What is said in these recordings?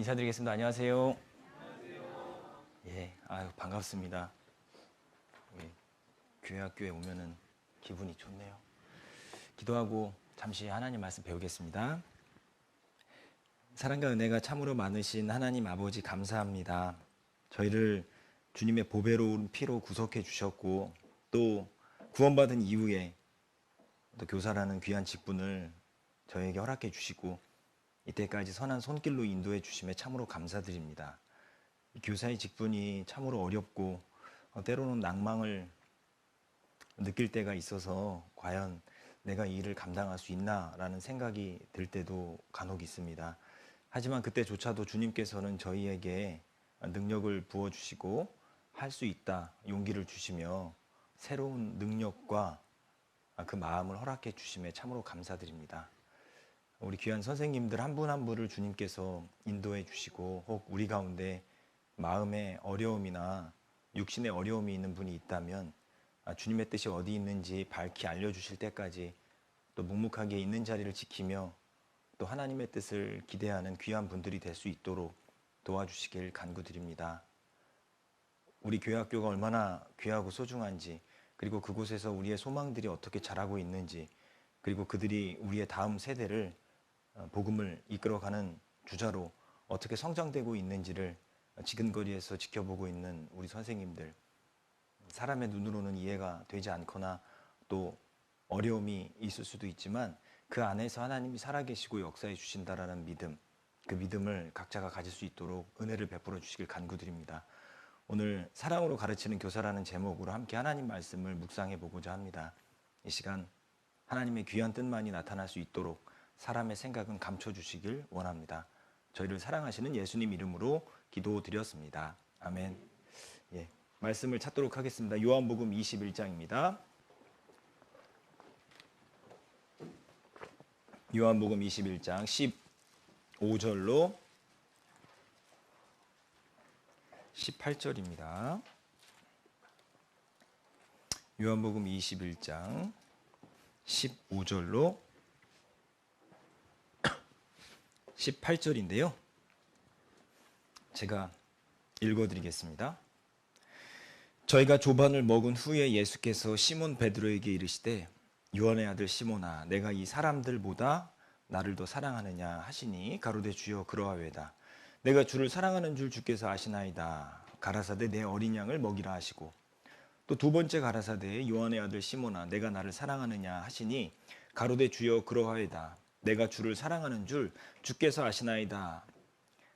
인사드리겠습니다. 안녕하세요. 예, 아유 반갑습니다. 우리 교회 학교에 오면은 기분이 좋네요. 기도하고 잠시 하나님 말씀 배우겠습니다. 사랑과 은혜가 참으로 많으신 하나님 아버지 감사합니다. 저희를 주님의 보배로운 피로 구속해 주셨고 또 구원받은 이후에 또 교사라는 귀한 직분을 저에게 허락해 주시고 이때까지 선한 손길로 인도해 주심에 참으로 감사드립니다. 교사의 직분이 참으로 어렵고 때로는 낭망을 느낄 때가 있어서 과연 내가 이 일을 감당할 수 있나라는 생각이 들 때도 간혹 있습니다. 하지만 그때조차도 주님께서는 저희에게 능력을 부어주시고 할 수 있다 용기를 주시며 새로운 능력과 그 마음을 허락해 주심에 참으로 감사드립니다. 우리 귀한 선생님들 한 분 한 분을 주님께서 인도해 주시고 혹 우리 가운데 마음의 어려움이나 육신의 어려움이 있는 분이 있다면 주님의 뜻이 어디 있는지 밝히 알려주실 때까지 또 묵묵하게 있는 자리를 지키며 또 하나님의 뜻을 기대하는 귀한 분들이 될 수 있도록 도와주시길 간구드립니다. 우리 교회 학교가 얼마나 귀하고 소중한지 그리고 그곳에서 우리의 소망들이 어떻게 자라고 있는지 그리고 그들이 우리의 다음 세대를 복음을 이끌어가는 주자로 어떻게 성장되고 있는지를 지근거리에서 지켜보고 있는 우리 선생님들, 사람의 눈으로는 이해가 되지 않거나 또 어려움이 있을 수도 있지만 그 안에서 하나님이 살아계시고 역사해 주신다라는 믿음, 그 믿음을 각자가 가질 수 있도록 은혜를 베풀어 주시길 간구드립니다. 오늘 사랑으로 가르치는 교사라는 제목으로 함께 하나님 말씀을 묵상해 보고자 합니다. 이 시간 하나님의 귀한 뜻만이 나타날 수 있도록 사람의 생각은 감춰주시길 원합니다. 저희를 사랑하시는 예수님 이름으로 기도드렸습니다. 아멘. 예, 말씀을 찾도록 하겠습니다. 요한복음 21장입니다. 요한복음 21장 15절로 18절입니다. 요한복음 21장 15절로 18절인데요. 제가 읽어드리겠습니다. 저희가 조반을 먹은 후에 예수께서 시몬 베드로에게 이르시되 요한의 아들 시몬아 내가 이 사람들보다 나를 더 사랑하느냐 하시니 가로되 주여 그러하외다. 내가 주를 사랑하는 줄 주께서 아시나이다. 가라사대 내 어린 양을 먹이라 하시고 또 두 번째 가라사대 요한의 아들 시몬아 내가 나를 사랑하느냐 하시니 가로되 주여 그러하외다. 내가 주를 사랑하는 줄 주께서 아시나이다.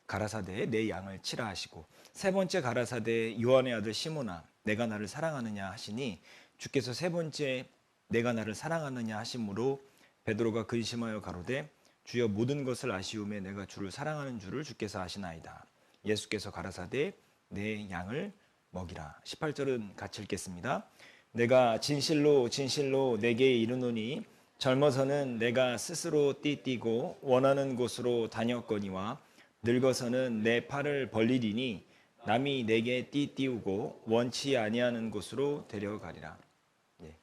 가라사대에 내 양을 치라 하시고 세 번째 가라사대에 요한의 아들 시몬아 내가 나를 사랑하느냐 하시니 주께서 세 번째 내가 나를 사랑하느냐 하심으로 베드로가 근심하여 가로되 주여 모든 것을 아시오매 내가 주를 사랑하는 줄을 주께서 아시나이다. 예수께서 가라사대 내 양을 먹이라. 18절은 같이 읽겠습니다. 내가 진실로 진실로 내게 이르노니 젊어서는 내가 스스로 띠띠고 원하는 곳으로 다녔거니와 늙어서는 내 팔을 벌리리니 남이 내게 띠띠우고 원치 아니하는 곳으로 데려가리라. 예.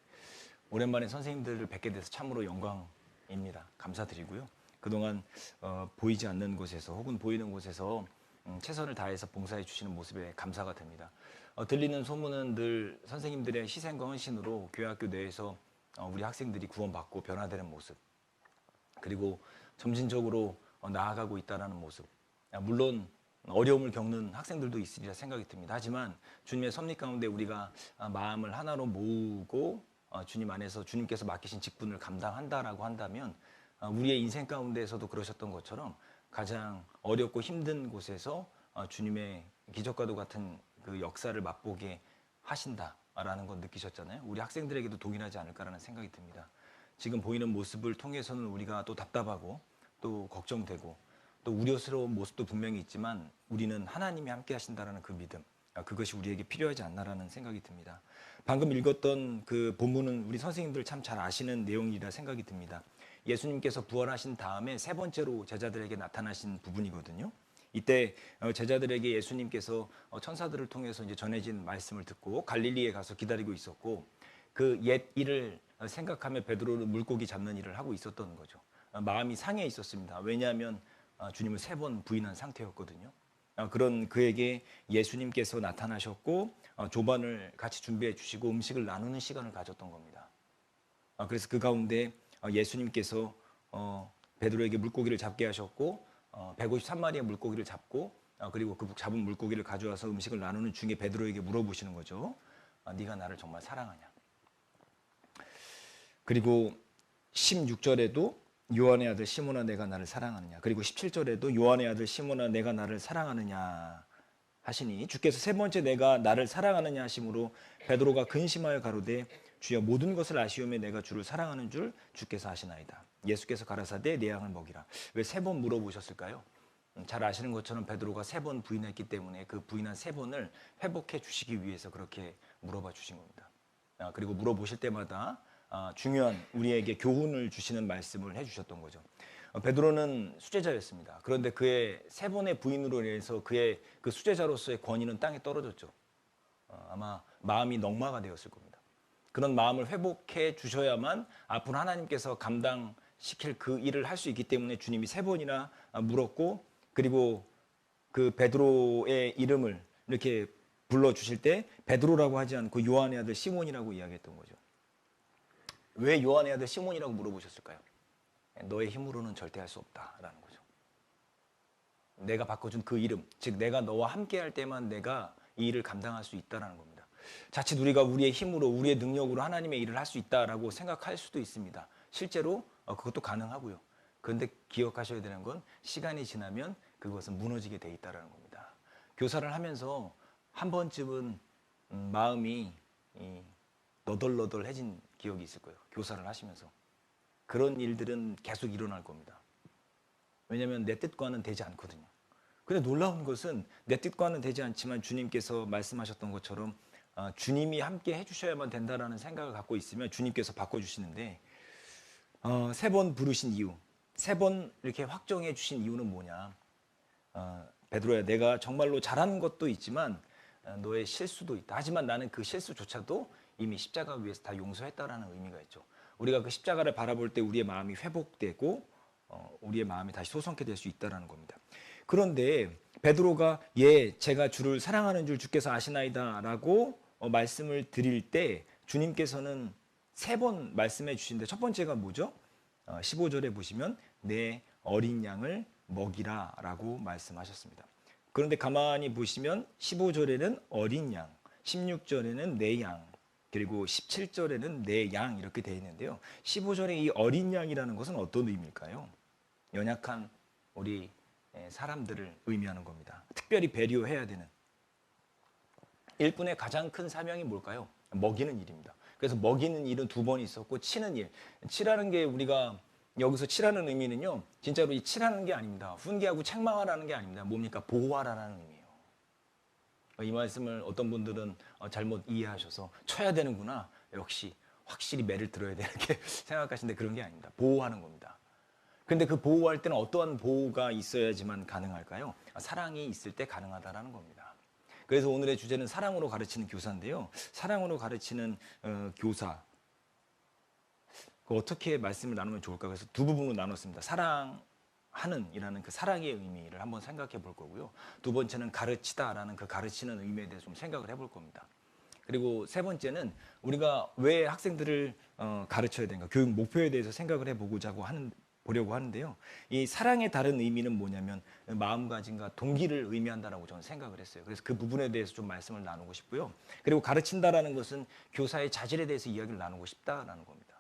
오랜만에 선생님들을 뵙게 돼서 참으로 영광입니다. 감사드리고요. 그동안 보이지 않는 곳에서 혹은 보이는 곳에서 최선을 다해서 봉사해 주시는 모습에 감사가 됩니다. 들리는 소문은 늘 선생님들의 희생과 헌신으로 교회학교 내에서 우리 학생들이 구원받고 변화되는 모습 그리고 점진적으로 나아가고 있다는 모습 물론 어려움을 겪는 학생들도 있으리라 생각이 듭니다. 하지만 주님의 섭리 가운데 우리가 마음을 하나로 모으고 주님 안에서 주님께서 맡기신 직분을 감당한다라고 한다면 우리의 인생 가운데에서도 그러셨던 것처럼 가장 어렵고 힘든 곳에서 주님의 기적과도 같은 그 역사를 맛보게 하신다라는 건 느끼셨잖아요. 우리 학생들에게도 동일하지 않을까라는 생각이 듭니다. 지금 보이는 모습을 통해서는 우리가 또 답답하고 또 걱정되고 또 우려스러운 모습도 분명히 있지만 우리는 하나님이 함께 하신다라는 그 믿음 그것이 우리에게 필요하지 않나라는 생각이 듭니다. 방금 읽었던 그 본문은 우리 선생님들 참 잘 아시는 내용이라 생각이 듭니다. 예수님께서 부활하신 다음에 세 번째로 제자들에게 나타나신 부분이거든요. 이때 제자들에게 예수님께서 천사들을 통해서 이제 전해진 말씀을 듣고 갈릴리에 가서 기다리고 있었고 그 옛 일을 생각하며 베드로는 물고기 잡는 일을 하고 있었던 거죠. 마음이 상해 있었습니다. 왜냐하면 주님을 3번 부인한 상태였거든요. 그런 그에게 예수님께서 나타나셨고 조반을 같이 준비해 주시고 음식을 나누는 시간을 가졌던 겁니다. 그래서 그 가운데 예수님께서 베드로에게 물고기를 잡게 하셨고 153마리의 물고기를 잡고 그리고 그 잡은 물고기를 가져와서 음식을 나누는 중에 베드로에게 물어보시는 거죠. 네가 나를 정말 사랑하냐? 그리고 16절에도 요한의 아들 시몬아 내가 나를 사랑하느냐? 그리고 17절에도 요한의 아들 시몬아 내가 나를 사랑하느냐? 하시니 주께서 3번째 내가 나를 사랑하느냐 하심으로 베드로가 근심하여 가로되 주여 모든 것을 아시오매 내가 주를 사랑하는 줄 주께서 아시나이다. 예수께서 가라사대 내 양을 먹이라. 왜 3번 물어보셨을까요? 잘 아시는 것처럼 베드로가 3번 부인했기 때문에 그 부인한 3번을 회복해 주시기 위해서 그렇게 물어봐 주신 겁니다. 그리고 물어보실 때마다 중요한 우리에게 교훈을 주시는 말씀을 해주셨던 거죠. 베드로는 수제자였습니다. 그런데 그의 3번의 부인으로 인해서 그의 그 수제자로서의 권위는 땅에 떨어졌죠. 아마 마음이 넉마가 되었을 겁니다. 그런 마음을 회복해 주셔야만 앞으로 하나님께서 감당시킬 그 일을 할 수 있기 때문에 주님이 3번이나 물었고 그리고 그 베드로의 이름을 이렇게 불러주실 때 베드로라고 하지 않고 요한의 아들 시몬이라고 이야기했던 거죠. 왜 요한의 아들 시몬이라고 물어보셨을까요? 너의 힘으로는 절대 할 수 없다라는 거죠. 내가 바꿔준 그 이름, 즉 내가 너와 함께 할 때만 내가 이 일을 감당할 수 있다라는 겁니다. 자칫 우리가 우리의 힘으로 우리의 능력으로 하나님의 일을 할 수 있다라고 생각할 수도 있습니다. 실제로 그것도 가능하고요. 그런데 기억하셔야 되는 건 시간이 지나면 그것은 무너지게 돼 있다라는 겁니다. 교사를 하면서 한 번쯤은 마음이 너덜너덜해진 기억이 있을 거예요. 교사를 하시면서. 그런 일들은 계속 일어날 겁니다. 왜냐하면 내 뜻과는 되지 않거든요. 근데 놀라운 것은 내 뜻과는 되지 않지만 주님께서 말씀하셨던 것처럼 주님이 함께 해주셔야만 된다라는 생각을 갖고 있으면 주님께서 바꿔주시는데 3번 부르신 이유, 3번 이렇게 확정해 주신 이유는 뭐냐? 베드로야, 내가 정말로 잘하는 것도 있지만 너의 실수도 있다. 하지만 나는 그 실수조차도 이미 십자가 위에서 다 용서했다라는 의미가 있죠. 우리가 그 십자가를 바라볼 때 우리의 마음이 회복되고 우리의 마음이 다시 소성케 될 수 있다라는 겁니다. 그런데 베드로가 제가 주를 사랑하는 줄 주께서 아시나이다라고 말씀을 드릴 때 주님께서는 3번 말씀해 주신데 첫 번째가 뭐죠? 15절에 보시면 내 어린 양을 먹이라라고 말씀하셨습니다. 그런데 가만히 보시면 15절에는 어린 양, 16절에는 내 양, 그리고 17절에는 내 양 이렇게 되어 있는데요. 15절에 이 어린 양이라는 것은 어떤 의미일까요? 연약한 우리 사람들을 의미하는 겁니다. 특별히 배려해야 되는. 일꾼의 가장 큰 사명이 뭘까요? 먹이는 일입니다. 그래서 먹이는 일은 2번 있었고 치는 일. 치라는 게 우리가 여기서 치라는 의미는요. 진짜로 이 치라는 게 아닙니다. 훈계하고 책망하라는 게 아닙니다. 뭡니까? 보호하라는 의미예요. 이 말씀을 어떤 분들은 잘못 이해하셔서 쳐야 되는구나. 역시 확실히 매를 들어야 돼 이렇게 생각하시는데 그런 게 아닙니다. 보호하는 겁니다. 그런데 그 보호할 때는 어떠한 보호가 있어야지만 가능할까요? 사랑이 있을 때 가능하다라는 겁니다. 그래서 오늘의 주제는 사랑으로 가르치는 교사인데요. 사랑으로 가르치는 교사. 어떻게 말씀을 나누면 좋을까? 그래서 2부분으로 나눴습니다. 사랑하는 이라는 그 사랑의 의미를 한번 생각해 볼 거고요. 2번째는 가르치다라는 그 가르치는 의미에 대해서 좀 생각을 해볼 겁니다. 그리고 3번째는 우리가 왜 학생들을 가르쳐야 되는가? 교육 목표에 대해서 생각을 보려고 하는데요. 이 사랑의 다른 의미는 뭐냐면 마음가짐과 동기를 의미한다라고 저는 생각을 했어요. 그래서 그 부분에 대해서 좀 말씀을 나누고 싶고요. 그리고 가르친다라는 것은 교사의 자질에 대해서 이야기를 나누고 싶다라는 겁니다.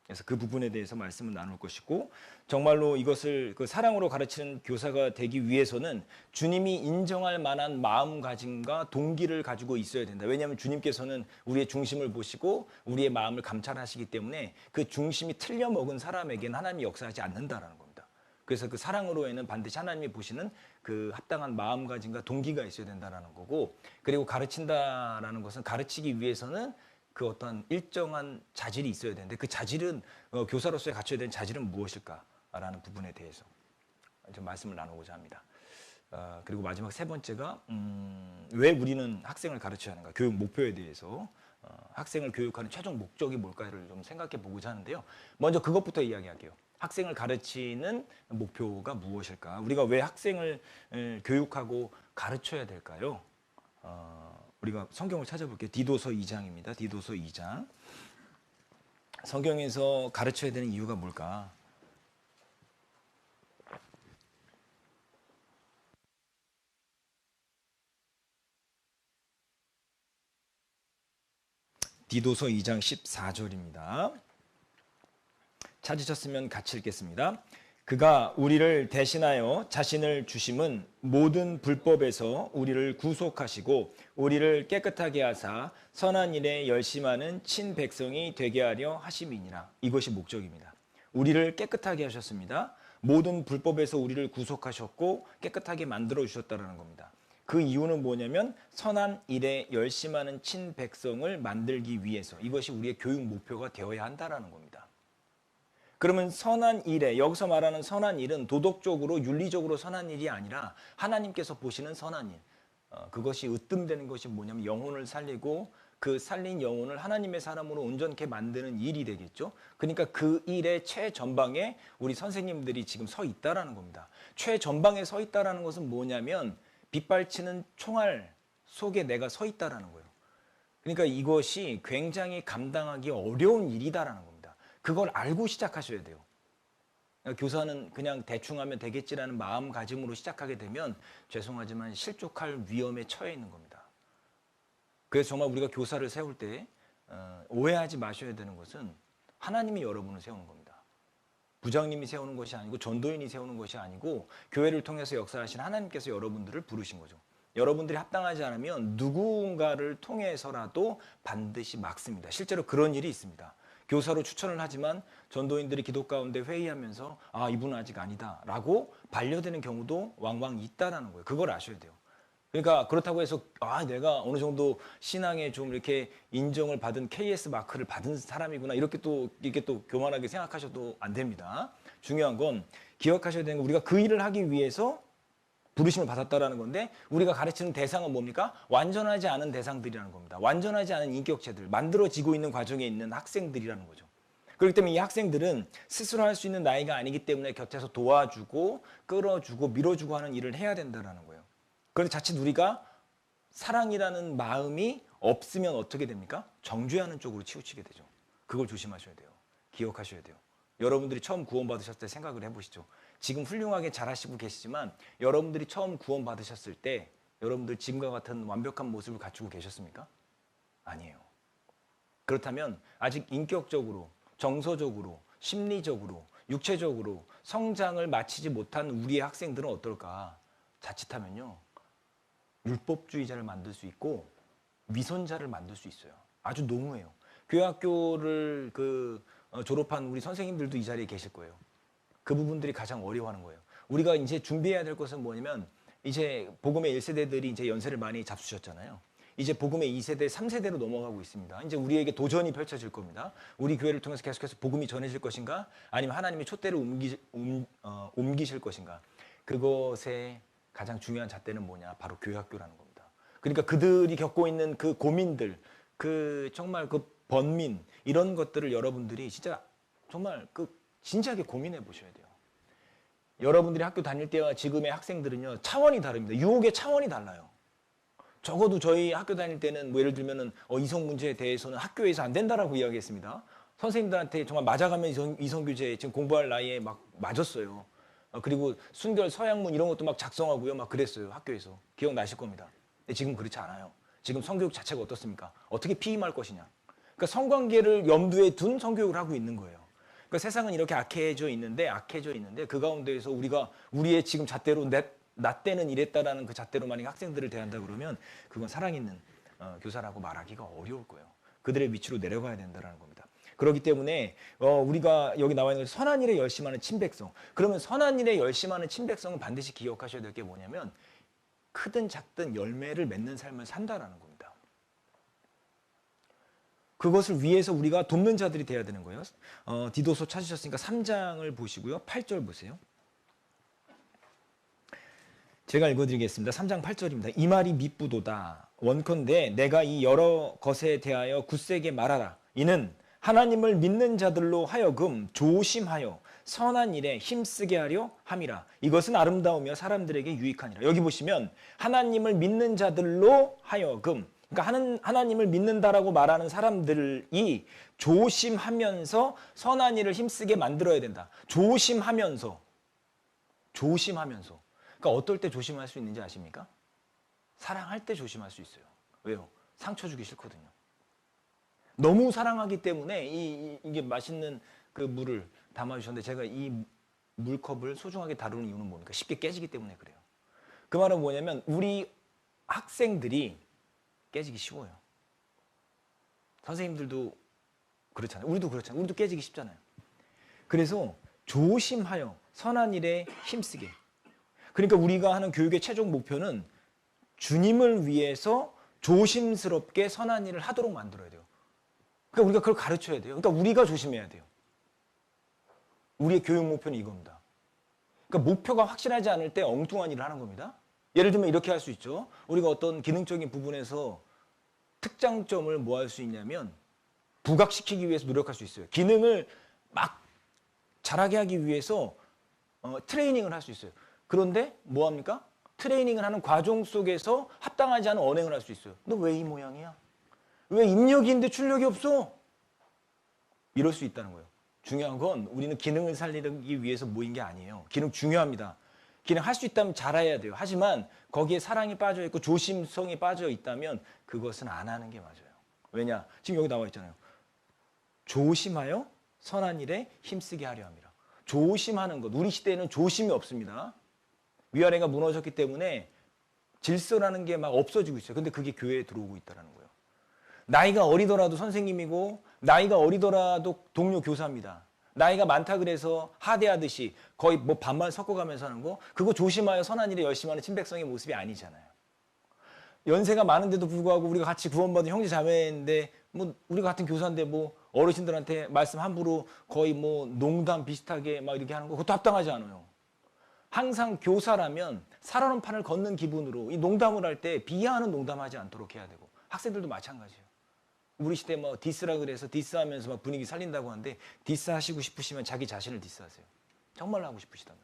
그래서 그 부분에 대해서 말씀을 나눌 것이고 정말로 이것을 그 사랑으로 가르치는 교사가 되기 위해서는 주님이 인정할 만한 마음가짐과 동기를 가지고 있어야 된다. 왜냐하면 주님께서는 우리의 중심을 보시고 우리의 마음을 감찰하시기 때문에 그 중심이 틀려 먹은 사람에게는 하나님이 역사하지 않는다라는 겁니다. 그래서 그 사랑으로에는 반드시 하나님이 보시는 그 합당한 마음가짐과 동기가 있어야 된다라는 거고 그리고 가르친다라는 것은 가르치기 위해서는 그 어떤 일정한 자질이 있어야 되는데 그 자질은 교사로서의 갖춰야 되는 자질은 무엇일까라는 부분에 대해서 좀 말씀을 나누고자 합니다. 그리고 마지막 3번째가 왜 우리는 학생을 가르쳐야 하는가? 교육 목표에 대해서 학생을 교육하는 최종 목적이 뭘까를 좀 생각해 보고자 하는데요. 먼저 그것부터 이야기할게요. 학생을 가르치는 목표가 무엇일까? 우리가 왜 학생을 교육하고 가르쳐야 될까요? 우리가 성경을 찾아볼게요. 디도서 2장입니다. 디도서 2장. 성경에서 가르쳐야 되는 이유가 뭘까? 디도서 2장 14절입니다. 찾으셨으면 같이 읽겠습니다. 그가 우리를 대신하여 자신을 주심은 모든 불법에서 우리를 구속하시고 우리를 깨끗하게 하사 선한 일에 열심하는 친백성이 되게 하려 하심이니라. 이것이 목적입니다. 우리를 깨끗하게 하셨습니다. 모든 불법에서 우리를 구속하셨고 깨끗하게 만들어 주셨다는 겁니다. 그 이유는 뭐냐면 선한 일에 열심하는 친백성을 만들기 위해서, 이것이 우리의 교육 목표가 되어야 한다는 겁니다. 그러면 선한 일에, 여기서 말하는 선한 일은 도덕적으로 윤리적으로 선한 일이 아니라 하나님께서 보시는 선한 일, 그것이 으뜸되는 것이 뭐냐면 영혼을 살리고 그 살린 영혼을 하나님의 사람으로 온전케 만드는 일이 되겠죠. 그러니까 그 일의 최전방에 우리 선생님들이 지금 서 있다라는 겁니다. 최전방에 서 있다라는 것은 뭐냐면 빗발치는 총알 속에 내가 서 있다라는 거예요. 그러니까 이것이 굉장히 감당하기 어려운 일이다라는 겁니다. 그걸 알고 시작하셔야 돼요. 교사는 그냥 대충 하면 되겠지라는 마음가짐으로 시작하게 되면 죄송하지만 실족할 위험에 처해 있는 겁니다. 그래서 정말 우리가 교사를 세울 때 오해하지 마셔야 되는 것은 하나님이 여러분을 세우는 겁니다. 부장님이 세우는 것이 아니고 전도인이 세우는 것이 아니고 교회를 통해서 역사하신 하나님께서 여러분들을 부르신 거죠. 여러분들이 합당하지 않으면 누군가를 통해서라도 반드시 막습니다. 실제로 그런 일이 있습니다. 교사로 추천을 하지만 전도인들이 기도 가운데 회의하면서 아, 이분은 아직 아니다 라고 반려되는 경우도 왕왕 있다는 거예요. 그걸 아셔야 돼요. 그러니까 그렇다고 해서 아, 내가 어느 정도 신앙에 좀 이렇게 인정을 받은 KS 마크를 받은 사람이구나 이렇게 또 교만하게 생각하셔도 안 됩니다. 중요한 건 기억하셔야 되는 건 우리가 그 일을 하기 위해서 부르심을 받았다라는 건데 우리가 가르치는 대상은 뭡니까? 완전하지 않은 대상들이라는 겁니다. 완전하지 않은 인격체들, 만들어지고 있는 과정에 있는 학생들이라는 거죠. 그렇기 때문에 이 학생들은 스스로 할 수 있는 나이가 아니기 때문에 곁에서 도와주고 끌어주고 밀어주고 하는 일을 해야 된다는 거예요. 그런데 자칫 우리가 사랑이라는 마음이 없으면 어떻게 됩니까? 정죄하는 쪽으로 치우치게 되죠. 그걸 조심하셔야 돼요. 기억하셔야 돼요. 여러분들이 처음 구원받으셨을 때 생각을 해보시죠. 지금 훌륭하게 잘하시고 계시지만 여러분들이 처음 구원받으셨을 때 여러분들 지금과 같은 완벽한 모습을 갖추고 계셨습니까? 아니에요. 그렇다면 아직 인격적으로, 정서적으로, 심리적으로, 육체적으로 성장을 마치지 못한 우리의 학생들은 어떨까? 자칫하면요. 율법주의자를 만들 수 있고 위선자를 만들 수 있어요. 아주 농후해요. 교회학교를 졸업한 우리 선생님들도 이 자리에 계실 거예요. 그 부분들이 가장 어려워하는 거예요. 우리가 이제 준비해야 될 것은 뭐냐면 이제 복음의 1세대들이 이제 연세를 많이 잡수셨잖아요. 이제 복음의 2세대, 3세대로 넘어가고 있습니다. 이제 우리에게 도전이 펼쳐질 겁니다. 우리 교회를 통해서 계속해서 복음이 전해질 것인가? 아니면 하나님이 촛대를 옮기실 것인가? 그것의 가장 중요한 잣대는 뭐냐? 바로 교회학교라는 겁니다. 그러니까 그들이 겪고 있는 그 고민들, 정말 그 번민 이런 것들을 여러분들이 진짜 정말 진지하게 고민해 보셔야 돼요. 여러분들이 학교 다닐 때와 지금의 학생들은요 차원이 다릅니다. 유혹의 차원이 달라요. 적어도 저희 학교 다닐 때는 뭐 예를 들면은 이성 문제에 대해서는 학교에서 안 된다라고 이야기했습니다. 선생님들한테 정말 맞아가면 이성교제 지금 공부할 나이에 막 맞았어요. 그리고 순결 서양문 이런 것도 막 작성하고요. 막 그랬어요. 학교에서. 기억나실 겁니다. 근데 지금 그렇지 않아요. 지금 성교육 자체가 어떻습니까? 어떻게 피임할 것이냐. 그러니까 성관계를 염두에 둔 성교육을 하고 있는 거예요. 그러니까 세상은 이렇게 악해져 있는데 그 가운데에서 우리가 우리의 지금 잣대로 나 때는 이랬다라는 그 잣대로 만약 학생들을 대한다 그러면 그건 사랑 있는 교사라고 말하기가 어려울 거예요. 그들의 위치로 내려가야 된다는 겁니다. 그렇기 때문에 우리가 여기 나와 있는 선한 일에 열심하는 친백성. 그러면 선한 일에 열심하는 친백성은 반드시 기억하셔야 될 게 뭐냐면 크든 작든 열매를 맺는 삶을 산다라는 겁니다. 그것을 위해서 우리가 돕는 자들이 돼야 되는 거예요. 디도서 찾으셨으니까 3장을 보시고요. 8절 보세요. 제가 읽어드리겠습니다. 3장 8절입니다. 이 말이 미쁘도다. 원컨대 내가 이 여러 것에 대하여 굳세게 말하라. 이는 하나님을 믿는 자들로 하여금 조심하여 선한 일에 힘쓰게 하려 함이라. 이것은 아름다우며 사람들에게 유익하니라. 여기 보시면 하나님을 믿는 자들로 하여금, 그러니까 하나님을 믿는다라고 말하는 사람들이 조심하면서 선한 일을 힘쓰게 만들어야 된다. 조심하면서. 그러니까 어떨 때 조심할 수 있는지 아십니까? 사랑할 때 조심할 수 있어요. 왜요? 상처 주기 싫거든요. 너무 사랑하기 때문에 이게 맛있는 그 물을 담아주셨는데 제가 이 물컵을 소중하게 다루는 이유는 뭡니까? 쉽게 깨지기 때문에 그래요. 그 말은 뭐냐면 우리 학생들이 깨지기 쉬워요. 선생님들도 그렇잖아요. 우리도 그렇잖아요. 우리도 깨지기 쉽잖아요. 그래서 조심하여 선한 일에 힘쓰게. 그러니까 우리가 하는 교육의 최종 목표는 주님을 위해서 조심스럽게 선한 일을 하도록 만들어야 돼요. 그러니까 우리가 그걸 가르쳐야 돼요. 그러니까 우리가 조심해야 돼요. 우리의 교육 목표는 이겁니다. 그러니까 목표가 확실하지 않을 때 엉뚱한 일을 하는 겁니다. 예를 들면 이렇게 할 수 있죠. 우리가 어떤 기능적인 부분에서 특장점을 뭐 할 수 있냐면 부각시키기 위해서 노력할 수 있어요. 기능을 막 잘하게 하기 위해서 트레이닝을 할 수 있어요. 그런데 뭐 합니까? 트레이닝을 하는 과정 속에서 합당하지 않은 언행을 할 수 있어요. 너 왜 이 모양이야? 왜 입력이 있는데 출력이 없어? 이럴 수 있다는 거예요. 중요한 건 우리는 기능을 살리기 위해서 모인 게 아니에요. 기능 중요합니다. 기능 할 수 있다면 잘해야 돼요. 하지만 거기에 사랑이 빠져 있고 조심성이 빠져 있다면 그것은 안 하는 게 맞아요. 왜냐? 지금 여기 나와 있잖아요. 조심하여 선한 일에 힘쓰게 하려 함이라. 조심하는 것. 우리 시대에는 조심이 없습니다. 위아래가 무너졌기 때문에 질서라는 게 막 없어지고 있어요. 근데 그게 교회에 들어오고 있다는 거예요. 나이가 어리더라도 선생님이고 나이가 어리더라도 동료 교사입니다. 나이가 많다 그래서 하대하듯이 거의 뭐 반반 섞어가면서 하는 거, 그거 조심하여 선한 일에 열심히 하는 친백성의 모습이 아니잖아요. 연세가 많은데도 불구하고 우리가 같이 구원받은 형제 자매인데 뭐 우리가 같은 교사인데 뭐 어르신들한테 말씀 함부로 거의 뭐 농담 비슷하게 막 이렇게 하는 거, 그것도 합당하지 않아요. 항상 교사라면 살아온 판을 걷는 기분으로 이 농담을 할 때 비하하는 농담하지 않도록 해야 되고, 학생들도 마찬가지예요. 우리 시대 뭐 디스라 그래서 디스하면서 막 분위기 살린다고 하는데 디스하시고 싶으시면 자기 자신을 디스하세요. 정말로 하고 싶으시다면.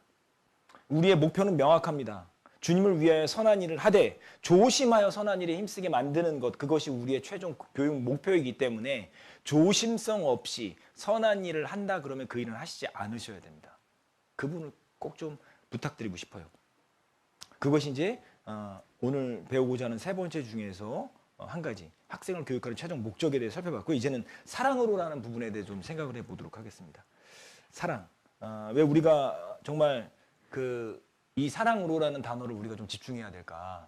우리의 목표는 명확합니다. 주님을 위하여 선한 일을 하되 조심하여 선한 일에 힘쓰게 만드는 것, 그것이 우리의 최종 교육 목표이기 때문에 조심성 없이 선한 일을 한다 그러면 그 일은 하시지 않으셔야 됩니다. 그분을 꼭 좀 부탁드리고 싶어요. 그것이 이제 오늘 배우고자 하는 세 번째 중에서 한 가지, 학생을 교육하는 최종 목적에 대해 살펴봤고, 이제는 사랑으로라는 부분에 대해 좀 생각을 해보도록 하겠습니다. 사랑. 왜 우리가 정말 이 사랑으로라는 단어를 우리가 좀 집중해야 될까?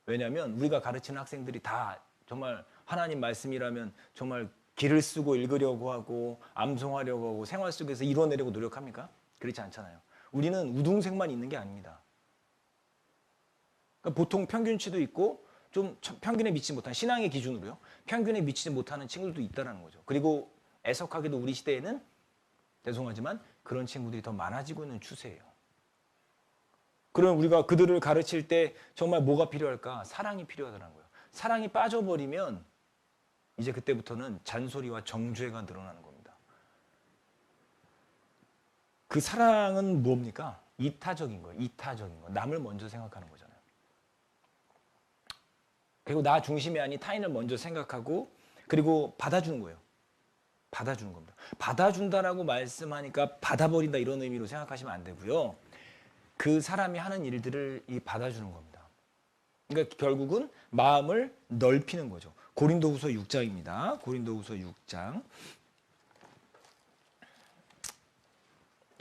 왜냐하면 우리가 가르치는 학생들이 다 정말 하나님 말씀이라면 정말 기를 쓰고 읽으려고 하고 암송하려고 하고 생활 속에서 이뤄내려고 노력합니까? 그렇지 않잖아요. 우리는 우등생만 있는 게 아닙니다. 그러니까 보통 평균치도 있고 좀 평균에 미치지 못한, 신앙의 기준으로요, 평균에 미치지 못하는 친구들도 있다는 거죠. 그리고 애석하게도 우리 시대에는 죄송하지만 그런 친구들이 더 많아지고 있는 추세예요. 그럼 우리가 그들을 가르칠 때 정말 뭐가 필요할까? 사랑이 필요하다는 거예요. 사랑이 빠져버리면 이제 그때부터는 잔소리와 정죄가 늘어나는 겁니다. 그 사랑은 뭡니까? 이타적인 거예요. 이타적인 거. 남을 먼저 생각하는 거잖아요. 그리고 나 중심이 아닌 타인을 먼저 생각하고, 그리고 받아주는 거예요. 받아주는 겁니다. 받아준다라고 말씀하니까 받아버린다 이런 의미로 생각하시면 안 되고요. 그 사람이 하는 일들을 받아주는 겁니다. 그러니까 결국은 마음을 넓히는 거죠. 고린도후서 6장입니다. 고린도후서 6장.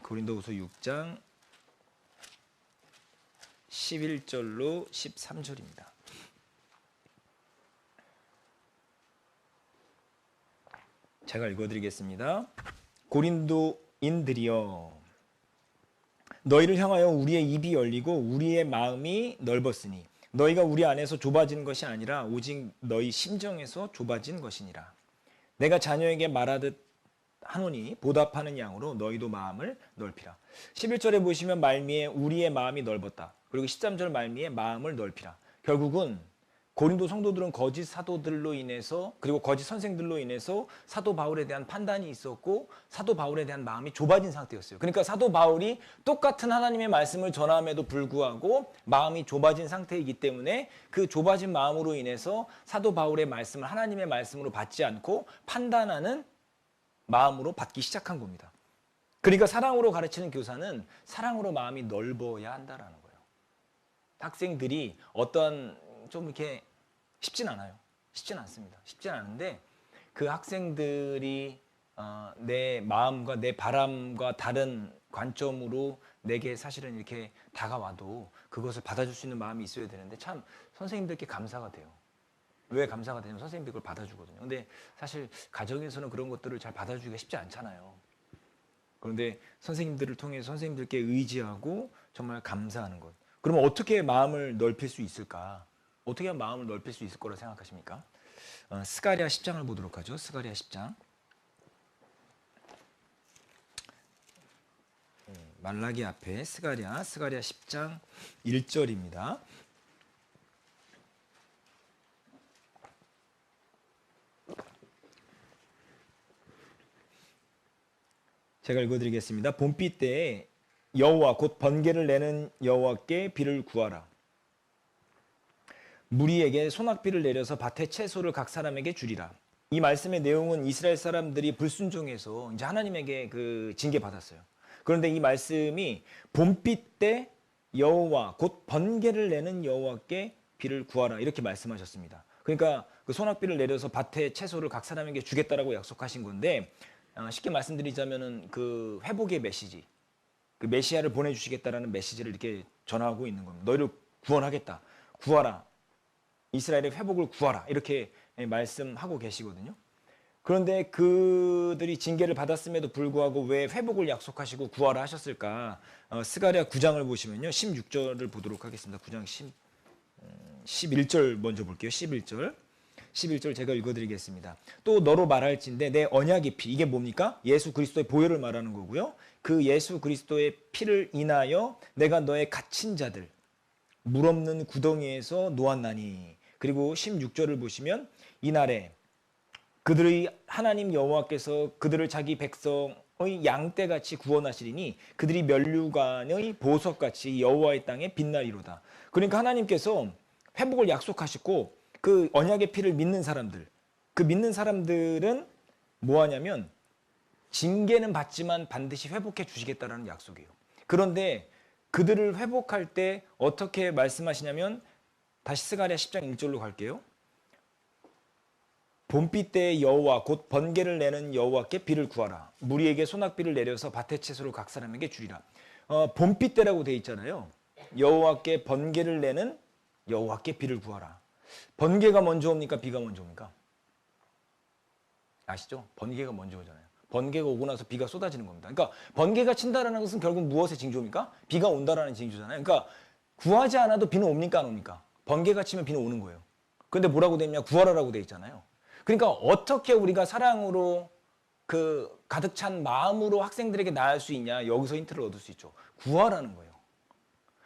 고린도후서 6장 11절로 13절입니다. 제가 읽어드리겠습니다. 고린도인들이여, 너희를 향하여 우리의 입이 열리고 우리의 마음이 넓었으니 너희가 우리 안에서 좁아진 것이 아니라 오직 너희 심정에서 좁아진 것이니라. 내가 자녀에게 말하듯 하노니 보답하는 양으로 너희도 마음을 넓히라. 11절에 보시면 말미에 우리의 마음이 넓었다. 그리고 13절 말미에 마음을 넓히라. 결국은 고린도 성도들은 거짓 사도들로 인해서 그리고 거짓 선생들로 인해서 사도 바울에 대한 판단이 있었고 사도 바울에 대한 마음이 좁아진 상태였어요. 그러니까 사도 바울이 똑같은 하나님의 말씀을 전함에도 불구하고 마음이 좁아진 상태이기 때문에 그 좁아진 마음으로 인해서 사도 바울의 말씀을 하나님의 말씀으로 받지 않고 판단하는 마음으로 받기 시작한 겁니다. 그러니까 사랑으로 가르치는 교사는 사랑으로 마음이 넓어야 한다라는 거예요. 학생들이 어떤 좀 이렇게 쉽진 않아요. 쉽진 않습니다. 쉽진 않은데 그 학생들이 내 마음과 내 바람과 다른 관점으로 내게 사실은 이렇게 다가와도 그것을 받아줄 수 있는 마음이 있어야 되는데 참 선생님들께 감사가 돼요. 왜 감사가 되냐면 선생님들이 그걸 받아주거든요. 근데 사실 가정에서는 그런 것들을 잘 받아주기가 쉽지 않잖아요. 그런데 선생님들을 통해 선생님들께 의지하고 정말 감사하는 것. 그러면 어떻게 마음을 넓힐 수 있을까? 어떻게 하면 마음을 넓힐 수 있을 거라 생각하십니까? 스가랴 10장을 보도록 하죠. 스가랴 10장. 말라기 앞에 스가랴 10장 1절입니다. 제가 읽어드리겠습니다. 봄비 때에 여호와 곧 번개를 내는 여호와께 비를 구하라. 무리에게 소낙비를 내려서 밭에 채소를 각 사람에게 주리라. 이 말씀의 내용은 이스라엘 사람들이 불순종해서 이제 하나님에게 그 징계 받았어요. 그런데 이 말씀이 봄비 때 여호와 곧 번개를 내는 여호와께 비를 구하라 이렇게 말씀하셨습니다. 그러니까 그 소낙비를 내려서 밭에 채소를 각 사람에게 주겠다라고 약속하신 건데 쉽게 말씀드리자면은 그 회복의 메시지, 그 메시아를 보내주시겠다라는 메시지를 이렇게 전하고 있는 겁니다. 너희를 구원하겠다, 구하라. 이스라엘의 회복을 구하라 이렇게 말씀하고 계시거든요. 그런데 그들이 징계를 받았음에도 불구하고 왜 회복을 약속하시고 구하라 하셨을까? 스가랴 9장을 보시면요. 16절을 보도록 하겠습니다. 9장 11절 먼저 볼게요. 11절 제가 읽어드리겠습니다. 또 너로 말할진대 내 언약의 피 이게 뭡니까? 예수 그리스도의 보혈을 말하는 거고요. 그 예수 그리스도의 피를 인하여 내가 너의 갇힌 자들 물 없는 구덩이에서 놓았나니 그리고 16절을 보시면 이날에 그들의 하나님 여호와께서 그들을 자기 백성의 양떼같이 구원하시리니 그들이 면류관의 보석같이 여호와의 땅에 빛나리로다. 그러니까 하나님께서 회복을 약속하시고 그 언약의 피를 믿는 사람들, 그 믿는 사람들은 뭐 하냐면 징계는 받지만 반드시 회복해 주시겠다라는 약속이에요. 그런데 그들을 회복할 때 어떻게 말씀하시냐면 다시 스가랴 10장 1절로 갈게요. 봄비 때의 여호와 곧 번개를 내는 여호와께 비를 구하라. 무리에게 소낙비를 내려서 밭의 채소를 각 사람에게 주리라. 봄비 때라고 돼 있잖아요. 여호와께 번개를 내는 여호와께 비를 구하라. 번개가 먼저 옵니까? 비가 먼저 옵니까? 아시죠? 번개가 먼저 오잖아요. 번개가 오고 나서 비가 쏟아지는 겁니다. 그러니까 번개가 친다라는 것은 결국 무엇의 징조입니까? 비가 온다라는 징조잖아요. 그러니까 구하지 않아도 비는 옵니까? 안 옵니까? 번개가 치면 비는 오는 거예요. 그런데 뭐라고 돼 있냐? 구하라라고 돼 있잖아요. 그러니까 어떻게 우리가 사랑으로 그 가득 찬 마음으로 학생들에게 나아갈 수 있냐? 여기서 힌트를 얻을 수 있죠. 구하라는 거예요.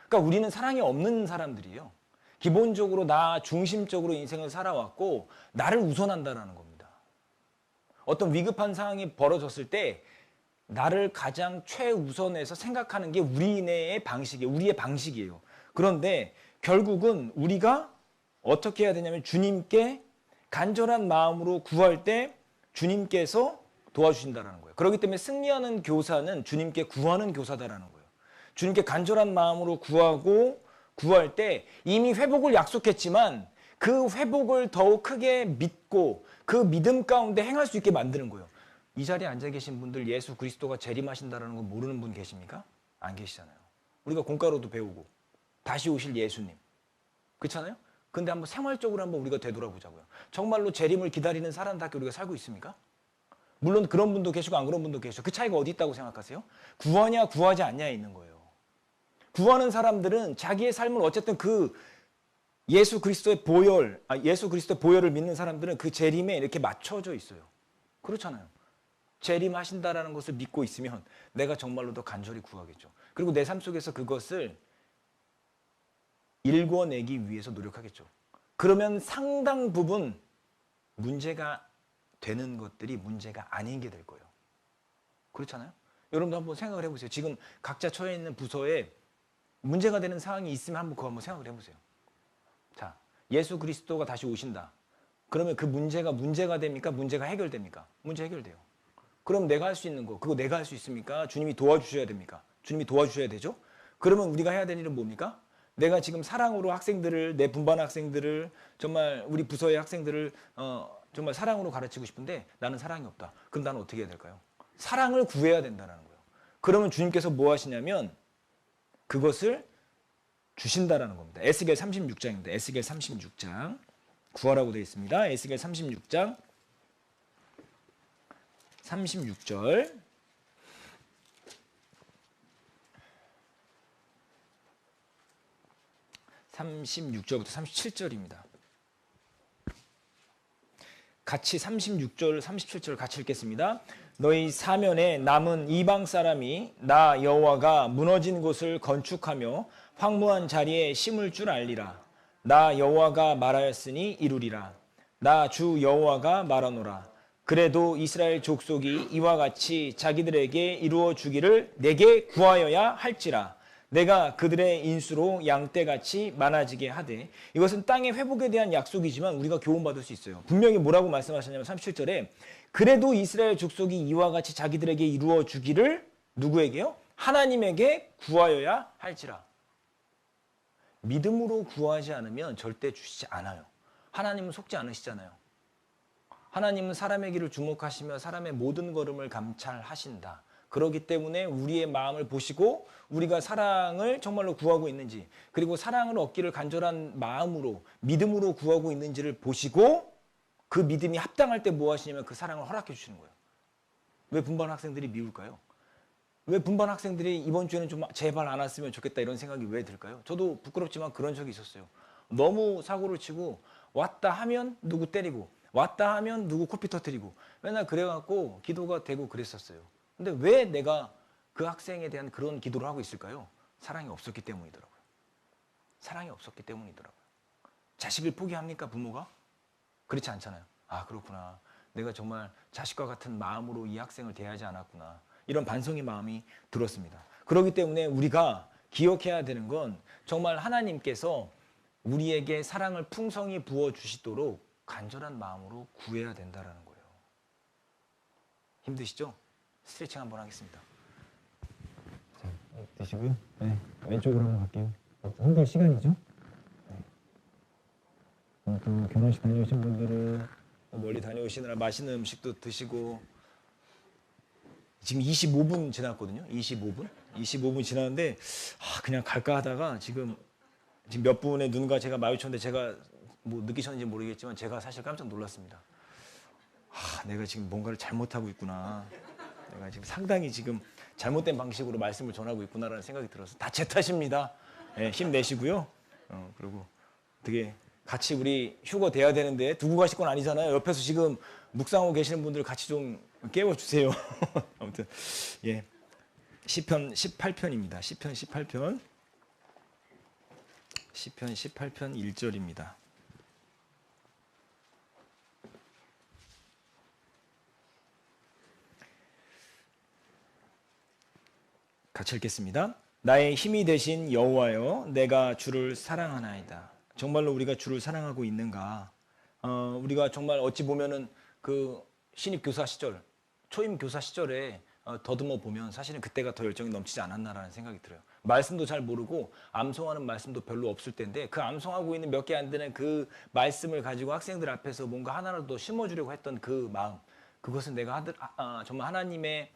그러니까 우리는 사랑이 없는 사람들이에요. 기본적으로 나 중심적으로 인생을 살아왔고 나를 우선한다라는 겁니다. 어떤 위급한 상황이 벌어졌을 때 나를 가장 최우선해서 생각하는 게 우리의 방식이에요. 그런데 결국은 우리가 어떻게 해야 되냐면 주님께 간절한 마음으로 구할 때 주님께서 도와주신다라는 거예요. 그렇기 때문에 승리하는 교사는 주님께 구하는 교사다라는 거예요. 주님께 간절한 마음으로 구할 때 이미 회복을 약속했지만 그 회복을 더욱 크게 믿고 그 믿음 가운데 행할 수 있게 만드는 거예요. 이 자리에 앉아 계신 분들 예수 그리스도가 재림하신다는 걸 모르는 분 계십니까? 안 계시잖아요. 우리가 공과로도 배우고 다시 오실 예수님. 그렇잖아요? 근데 한번 생활적으로 한번 우리가 되돌아보자고요. 정말로 재림을 기다리는 사람답게 우리가 살고 있습니까? 물론 그런 분도 계시고 안 그런 분도 계시죠. 그 차이가 어디 있다고 생각하세요? 구하냐 구하지 않냐에 있는 거예요. 구하는 사람들은 자기의 삶을 어쨌든 그 예수 그리스도의 보혈을 믿는 사람들은 그 재림에 이렇게 맞춰져 있어요. 그렇잖아요. 재림하신다라는 것을 믿고 있으면 내가 정말로 더 간절히 구하겠죠. 그리고 내 삶 속에서 그것을 일궈내기 위해서 노력하겠죠. 그러면 상당 부분 문제가 되는 것들이 문제가 아닌 게 될 거예요. 그렇잖아요? 여러분도 한번 생각을 해보세요. 지금 각자 처해 있는 부서에 문제가 되는 상황이 있으면 한번 그거 한번 생각을 해보세요. 자, 예수 그리스도가 다시 오신다. 그러면 그 문제가 됩니까? 문제가 해결됩니까? 문제 해결돼요. 그럼 내가 할 수 있는 거, 그거 내가 할 수 있습니까? 주님이 도와주셔야 됩니까? 주님이 도와주셔야 되죠? 그러면 우리가 해야 될 일은 뭡니까? 내가 지금 사랑으로 학생들을, 내 분반 학생들을, 정말 우리 부서의 학생들을 정말 사랑으로 가르치고 싶은데 나는 사랑이 없다. 그럼 나는 어떻게 해야 될까요? 사랑을 구해야 된다는 거예요. 그러면 주님께서 뭐 하시냐면 그것을 주신다라는 겁니다. 에스겔 36장입니다. 에스겔 36장. 구하라고 되어 있습니다. 에스겔 36장 36절. 36절부터 37절입니다. 같이 36절, 37절 같이 읽겠습니다. 너희 사면에 남은 이방 사람이 나 여호와가 무너진 곳을 건축하며 황무한 자리에 심을 줄 알리라. 나 여호와가 말하였으니 이루리라. 나 주 여호와가 말하노라. 그래도 이스라엘 족속이 이와 같이 자기들에게 이루어 주기를 내게 구하여야 할지라. 내가 그들의 인수로 양떼같이 많아지게 하되. 이것은 땅의 회복에 대한 약속이지만 우리가 교훈받을 수 있어요. 분명히 뭐라고 말씀하셨냐면 37절에 그래도 이스라엘 족속이 이와 같이 자기들에게 이루어 주기를 누구에게요? 하나님에게 구하여야 할지라. 믿음으로 구하지 않으면 절대 주시지 않아요. 하나님은 속지 않으시잖아요. 하나님은 사람의 길을 주목하시며 사람의 모든 걸음을 감찰하신다. 그렇기 때문에 우리의 마음을 보시고 우리가 사랑을 정말로 구하고 있는지, 그리고 사랑을 얻기를 간절한 마음으로 믿음으로 구하고 있는지를 보시고 그 믿음이 합당할 때 뭐 하시냐면 그 사랑을 허락해 주시는 거예요. 왜 분반 학생들이 미울까요? 왜 분반 학생들이 이번 주에는 좀 제발 안 왔으면 좋겠다 이런 생각이 왜 들까요? 저도 부끄럽지만 그런 적이 있었어요. 너무 사고를 치고 왔다 하면 누구 때리고 왔다 하면 누구 코피 터뜨리고 맨날 그래갖고 기도가 되고 그랬었어요. 근데 왜 내가 그 학생에 대한 그런 기도를 하고 있을까요? 사랑이 없었기 때문이더라고요. 사랑이 없었기 때문이더라고요. 자식을 포기합니까, 부모가? 그렇지 않잖아요. 아, 그렇구나. 내가 정말 자식과 같은 마음으로 이 학생을 대하지 않았구나. 이런 반성의 마음이 들었습니다. 그렇기 때문에 우리가 기억해야 되는 건 정말 하나님께서 우리에게 사랑을 풍성히 부어주시도록 간절한 마음으로 구해야 된다는 거예요. 힘드시죠? 스트레칭 한번 하겠습니다. 자, 드시고요. 네, 왼쪽으로 한번 갈게요. 힘들 시간이죠? 네. 또 결혼식 다녀오신 분들은 멀리 다녀오시느라 맛있는 음식도 드시고 지금 25분 지났거든요. 25분 지났는데 그냥 갈까 하다가 지금 몇 분의 눈과 제가 마주쳤는데 제가 뭐 느끼셨는지 모르겠지만 제가 사실 깜짝 놀랐습니다. 내가 지금 뭔가를 잘못하고 있구나. 내가 지금 상당히 지금 잘못된 방식으로 말씀을 전하고 있구나라는 생각이 들어서 다 제 탓입니다. 네, 힘내시고요. 그리고 되게 같이 우리 휴거 돼야 되는데 두고 가실 건 아니잖아요. 옆에서 지금 묵상하고 계시는 분들 같이 좀 깨워주세요. 아무튼 예, 시편 18편입니다. 시편 18편 1절입니다. 같이 읽겠습니다. 나의 힘이 되신 여호와여, 내가 주를 사랑하나이다. 정말로 우리가 주를 사랑하고 있는가? 우리가 정말 어찌 보면은 그 신입 교사 시절, 초임 교사 시절에 더듬어 보면 사실은 그때가 더 열정이 넘치지 않았나라는 생각이 들어요. 말씀도 잘 모르고 암송하는 말씀도 별로 없을 텐데 그 암송하고 있는 몇 개 안 되는 그 말씀을 가지고 학생들 앞에서 뭔가 하나라도 심어주려고 했던 그 마음, 그것은 내가 정말 하나님의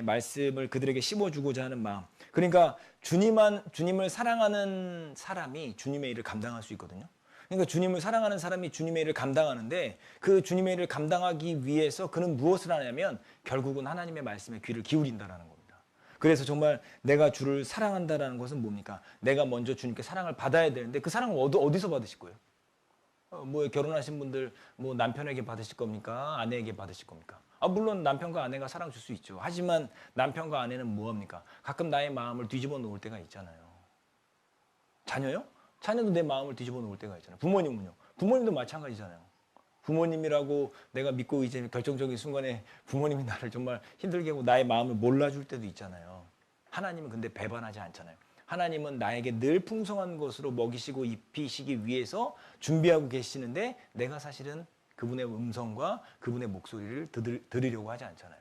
말씀을 그들에게 심어주고자 하는 마음. 그러니까 주님을 사랑하는 사람이 주님의 일을 감당할 수 있거든요. 그러니까 주님을 사랑하는 사람이 주님의 일을 감당하는데 그 주님의 일을 감당하기 위해서 그는 무엇을 하냐면 결국은 하나님의 말씀에 귀를 기울인다라는 겁니다. 그래서 정말 내가 주를 사랑한다라는 것은 뭡니까? 내가 먼저 주님께 사랑을 받아야 되는데 그 사랑을 어디서 받으실 거예요? 뭐 결혼하신 분들 뭐 남편에게 받으실 겁니까? 아내에게 받으실 겁니까? 물론 남편과 아내가 사랑 줄 수 있죠. 하지만 남편과 아내는 뭐합니까? 가끔 나의 마음을 뒤집어 놓을 때가 있잖아요. 자녀요? 자녀도 내 마음을 뒤집어 놓을 때가 있잖아요. 부모님은요. 부모님도 마찬가지잖아요. 부모님이라고 내가 믿고 이제 결정적인 순간에 부모님이 나를 정말 힘들게 하고 나의 마음을 몰라줄 때도 있잖아요. 하나님은 근데 배반하지 않잖아요. 하나님은 나에게 늘 풍성한 것으로 먹이시고 입히시기 위해서 준비하고 계시는데 내가 사실은 그분의 음성과 그분의 목소리를 들으려고 하지 않잖아요.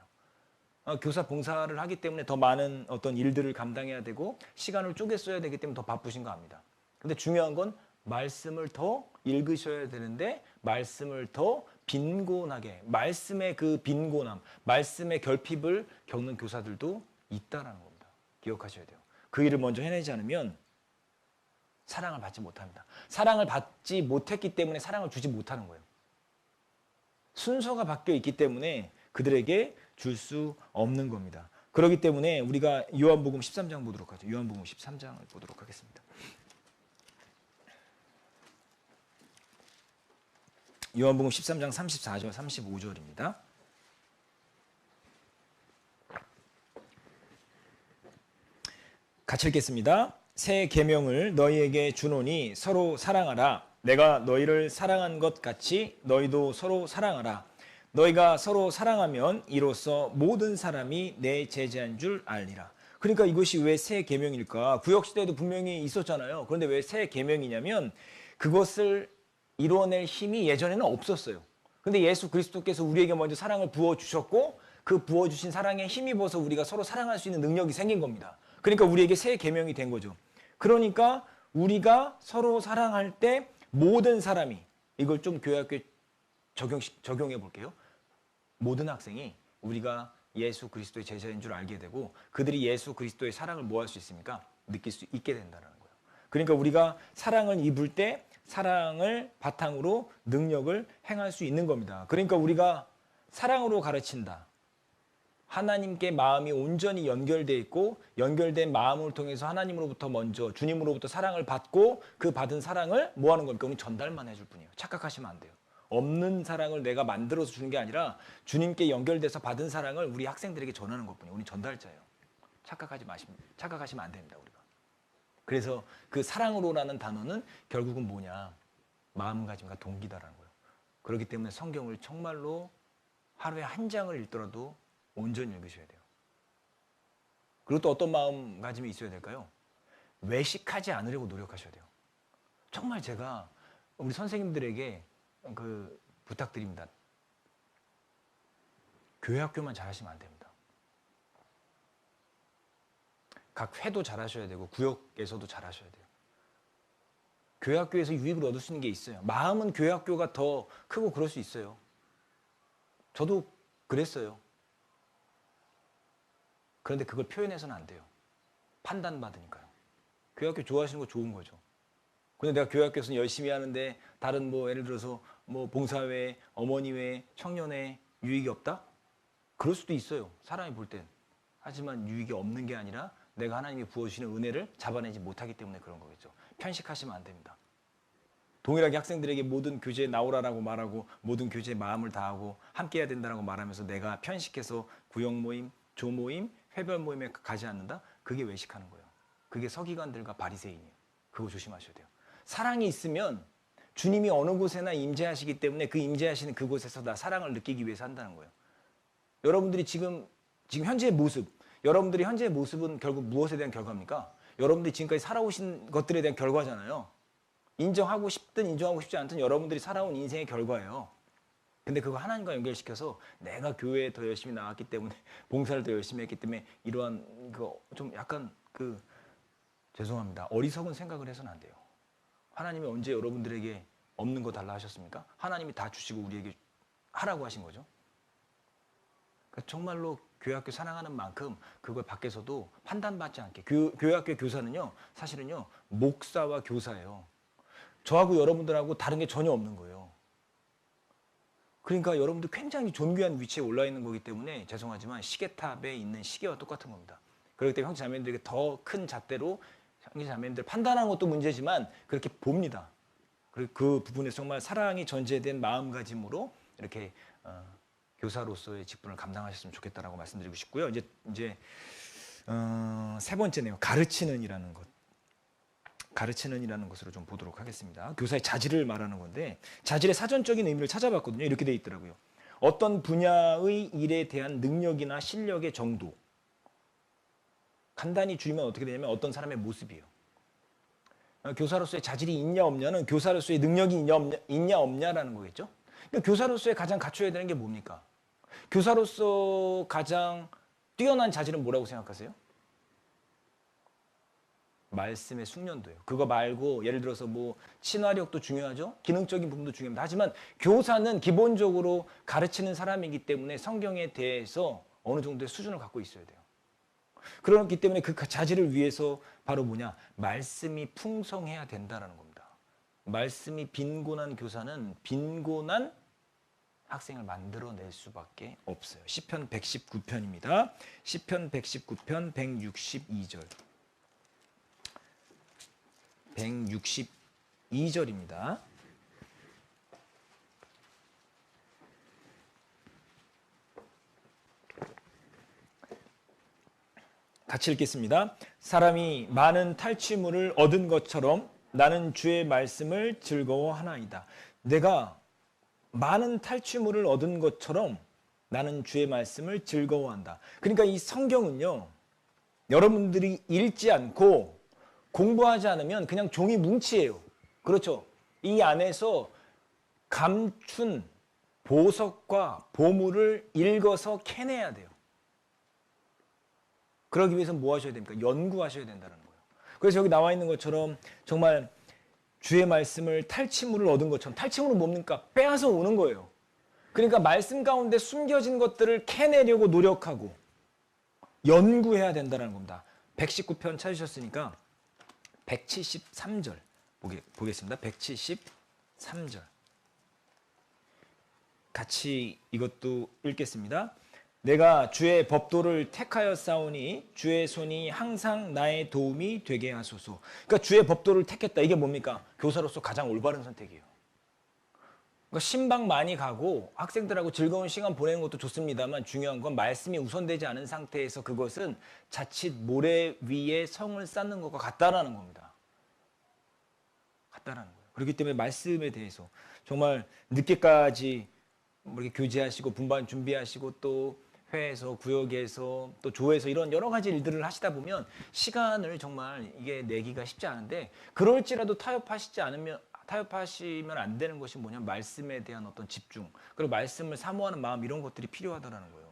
교사 봉사를 하기 때문에 더 많은 어떤 일들을 감당해야 되고 시간을 쪼개 써야 되기 때문에 더 바쁘신 거 압니다. 근데 중요한 건 말씀을 더 읽으셔야 되는데 말씀을 더 빈곤하게 말씀의 그 빈곤함, 말씀의 결핍을 겪는 교사들도 있다라는 겁니다. 기억하셔야 돼요. 그 일을 먼저 해내지 않으면 사랑을 받지 못합니다. 사랑을 받지 못했기 때문에 사랑을 주지 못하는 거예요. 순서가 바뀌어 있기 때문에 그들에게 줄 수 없는 겁니다. 그렇기 때문에 우리가 요한복음 13장 보도록 하죠. 요한복음 13장을 보도록 하겠습니다. 요한복음 13장 34절 35절입니다. 같이 읽겠습니다. 새 계명을 너희에게 주노니 서로 사랑하라. 내가 너희를 사랑한 것 같이 너희도 서로 사랑하라. 너희가 서로 사랑하면 이로써 모든 사람이 내 제자인 줄 알리라. 그러니까 이것이 왜 새 계명일까? 구약 시대에도 분명히 있었잖아요. 그런데 왜 새 계명이냐면 그것을 이루어낼 힘이 예전에는 없었어요. 근데 예수 그리스도께서 우리에게 먼저 사랑을 부어주셨고 그 부어주신 사랑에 힘입어서 우리가 서로 사랑할 수 있는 능력이 생긴 겁니다. 그러니까 우리에게 새 계명이 된 거죠. 그러니까 우리가 서로 사랑할 때 모든 사람이 이걸 좀 교회학교에 적용해 볼게요. 모든 학생이 우리가 예수 그리스도의 제자인 줄 알게 되고 그들이 예수 그리스도의 사랑을 뭐 할 수 있습니까? 느낄 수 있게 된다는 거예요. 그러니까 우리가 사랑을 입을 때 사랑을 바탕으로 능력을 행할 수 있는 겁니다. 그러니까 우리가 사랑으로 가르친다. 하나님께 마음이 온전히 연결되어 있고 연결된 마음을 통해서 하나님으로부터 먼저 주님으로부터 사랑을 받고 그 받은 사랑을 뭐 하는 겁니까? 우리 전달만 해줄 뿐이에요. 착각하시면 안 돼요. 없는 사랑을 내가 만들어서 주는 게 아니라 주님께 연결돼서 받은 사랑을 우리 학생들에게 전하는 것뿐이에요. 우리 전달자예요. 착각하시면 안 됩니다. 우리가. 그래서 그 사랑으로라는 단어는 결국은 뭐냐? 마음가짐과 동기다라는 거예요. 그렇기 때문에 성경을 정말로 하루에 한 장을 읽더라도 온전히 읽으셔야 돼요. 그리고 또 어떤 마음가짐이 있어야 될까요? 외식하지 않으려고 노력하셔야 돼요. 정말 제가 우리 선생님들에게 부탁드립니다. 교회 학교만 잘하시면 안 됩니다. 각 회도 잘하셔야 되고 구역에서도 잘하셔야 돼요. 교회 학교에서 유익을 얻을 수 있는 게 있어요. 마음은 교회 학교가 더 크고 그럴 수 있어요. 저도 그랬어요. 그런데 그걸 표현해서는 안 돼요. 판단받으니까요. 교회 학교 좋아하시는 거 좋은 거죠. 근데 내가 교회 학교에서는 열심히 하는데 다른 예를 들어서 봉사회, 어머니회, 청년회 유익이 없다? 그럴 수도 있어요. 사람이 볼 땐. 하지만 유익이 없는 게 아니라 내가 하나님이 부어주시는 은혜를 잡아내지 못하기 때문에 그런 거겠죠. 편식하시면 안 됩니다. 동일하게 학생들에게 모든 교재에 나오라라고 말하고 모든 교재에 마음을 다하고 함께 해야 된다고 말하면서 내가 편식해서 구역 모임, 조 모임, 회별 모임에 가지 않는다? 그게 외식하는 거예요. 그게 서기관들과 바리새인이에요. 그거 조심하셔야 돼요. 사랑이 있으면 주님이 어느 곳에나 임재하시기 때문에 그 임재하시는 그곳에서 나 사랑을 느끼기 위해서 한다는 거예요. 여러분들이 지금 현재의 모습, 여러분들이 현재의 모습은 결국 무엇에 대한 결과입니까? 여러분들이 지금까지 살아오신 것들에 대한 결과잖아요. 인정하고 싶든 인정하고 싶지 않든 여러분들이 살아온 인생의 결과예요. 근데 그거 하나님과 연결시켜서 내가 교회에 더 열심히 나왔기 때문에 봉사를 더 열심히 했기 때문에 이러한 좀 약간 죄송합니다. 어리석은 생각을 해서는 안 돼요. 하나님이 언제 여러분들에게 없는 거 달라 하셨습니까? 하나님이 다 주시고 우리에게 하라고 하신 거죠. 그러니까 정말로 교회학교 사랑하는 만큼 그걸 밖에서도 판단받지 않게 교회학교 교사는요 사실은요 목사와 교사예요. 저하고 여러분들하고 다른 게 전혀 없는 거예요. 그러니까 여러분들 굉장히 존귀한 위치에 올라 있는 거기 때문에 죄송하지만 시계탑에 있는 시계와 똑같은 겁니다. 그렇기 때문에 형제 자매님들에게 더 큰 잣대로 형제 자매님들 판단하는 것도 문제지만 그렇게 봅니다. 그리고 그 부분에서 정말 사랑이 전제된 마음가짐으로 이렇게 교사로서의 직분을 감당하셨으면 좋겠다라고 말씀드리고 싶고요. 이제 세 번째네요. 가르치는이라는 것. 가르치는 이라는 것으로 좀 보도록 하겠습니다. 교사의 자질을 말하는 건데 자질의 사전적인 의미를 찾아봤거든요. 이렇게 돼 있더라고요. 어떤 분야의 일에 대한 능력이나 실력의 정도. 간단히 줄이면 어떻게 되냐면 어떤 사람의 모습이에요. 교사로서의 자질이 있냐 없냐는 교사로서의 능력이 있냐 없냐라는 거겠죠. 그러니까 교사로서의 가장 갖춰야 되는 게 뭡니까? 교사로서 가장 뛰어난 자질은 뭐라고 생각하세요? 말씀의 숙련도예요. 그거 말고 예를 들어서 뭐 친화력도 중요하죠. 기능적인 부분도 중요합니다. 하지만 교사는 기본적으로 가르치는 사람이기 때문에 성경에 대해서 어느 정도의 수준을 갖고 있어야 돼요. 그렇기 때문에 그 자질을 위해서 바로 뭐냐? 말씀이 풍성해야 된다라는 겁니다. 말씀이 빈곤한 교사는 빈곤한 학생을 만들어낼 수밖에 없어요. 시편 119편입니다. 시편 119편 162절. 162절입니다. 같이 읽겠습니다. 사람이 많은 탈취물을 얻은 것처럼 나는 주의 말씀을 즐거워하나이다. 내가 많은 탈취물을 얻은 것처럼 나는 주의 말씀을 즐거워한다. 그러니까 이 성경은요, 여러분들이 읽지 않고 공부하지 않으면 그냥 종이 뭉치예요. 그렇죠? 이 안에서 감춘 보석과 보물을 읽어서 캐내야 돼요. 그러기 위해서 뭐 하셔야 됩니까? 연구하셔야 된다는 거예요. 그래서 여기 나와 있는 것처럼 정말 주의 말씀을 탈취물을 얻은 것처럼, 탈취물은 뭡니까? 빼앗아 오는 거예요. 그러니까 말씀 가운데 숨겨진 것들을 캐내려고 노력하고 연구해야 된다는 겁니다. 119편 찾으셨으니까 173절 보겠습니다. 173절. 같이 이것도 읽겠습니다. 내가 주의 법도를 택하여 싸우니 주의 손이 항상 나의 도움이 되게 하소서. 그러니까 주의 법도를 택했다. 이게 뭡니까? 교사로서 가장 올바른 선택이에요. 그러니까 신방 많이 가고 학생들하고 즐거운 시간 보내는 것도 좋습니다만 중요한 건 말씀이 우선되지 않은 상태에서 그것은 자칫 모래 위에 성을 쌓는 것과 같다라는 겁니다. 같다라는 거예요. 그렇기 때문에 말씀에 대해서 정말 늦게까지 이렇게 교제하시고 분반 준비하시고 또 회에서 구역에서 또 조에서 이런 여러 가지 일들을 하시다 보면 시간을 정말 이게 내기가 쉽지 않은데 그럴지라도 타협하시면 안 되는 것이 뭐냐면 말씀에 대한 어떤 집중 그리고 말씀을 사모하는 마음 이런 것들이 필요하다라는 거예요.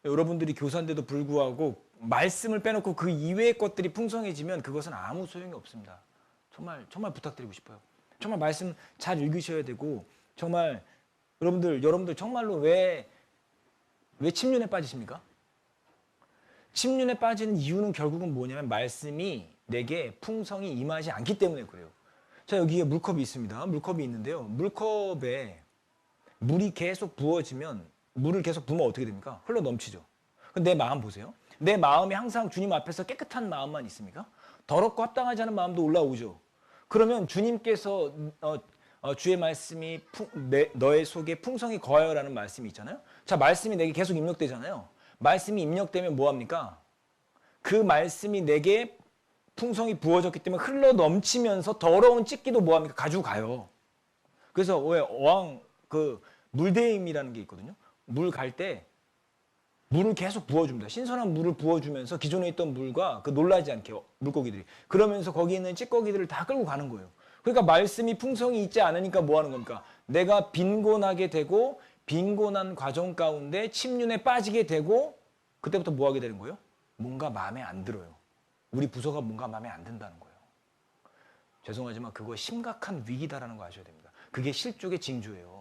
여러분들이 교사인데도 불구하고 말씀을 빼놓고 그 이외의 것들이 풍성해지면 그것은 아무 소용이 없습니다. 정말 부탁드리고 싶어요. 정말 말씀 잘 읽으셔야 되고 정말 여러분들 정말로 왜 침륜에 빠지십니까? 침륜에 빠지는 이유는 결국은 뭐냐면 말씀이 내게 풍성히 임하지 않기 때문에 그래요. 자, 여기에 물컵이 있습니다. 물컵이 있는데요. 물컵에 물이 계속 부어지면 물을 계속 부으면 어떻게 됩니까? 흘러 넘치죠. 내 마음 보세요. 내 마음이 항상 주님 앞에서 깨끗한 마음만 있습니까? 더럽고 합당하지 않은 마음도 올라오죠. 그러면 주님께서 주의 말씀이 너의 속에 풍성히 거하여라는 말씀이 있잖아요. 자, 말씀이 내게 계속 입력되잖아요. 말씀이 입력되면 뭐합니까? 그 말씀이 내게 풍성히 부어졌기 때문에 흘러 넘치면서 더러운 찌끼도 뭐합니까? 가지고 가요. 그래서 왜 물대임이라는 게 있거든요. 물 갈 때 물을 계속 부어줍니다. 신선한 물을 부어주면서 기존에 있던 물과 놀라지 않게 물고기들이 그러면서 거기 있는 찌꺼기들을 다 끌고 가는 거예요. 그러니까 말씀이 풍성이 있지 않으니까 뭐 하는 겁니까? 내가 빈곤하게 되고 빈곤한 과정 가운데 침륜에 빠지게 되고 그때부터 뭐 하게 되는 거예요? 뭔가 마음에 안 들어요. 우리 부서가 뭔가 마음에 안 든다는 거예요. 죄송하지만 그거 심각한 위기다라는 거 아셔야 됩니다. 그게 실족의 징조예요.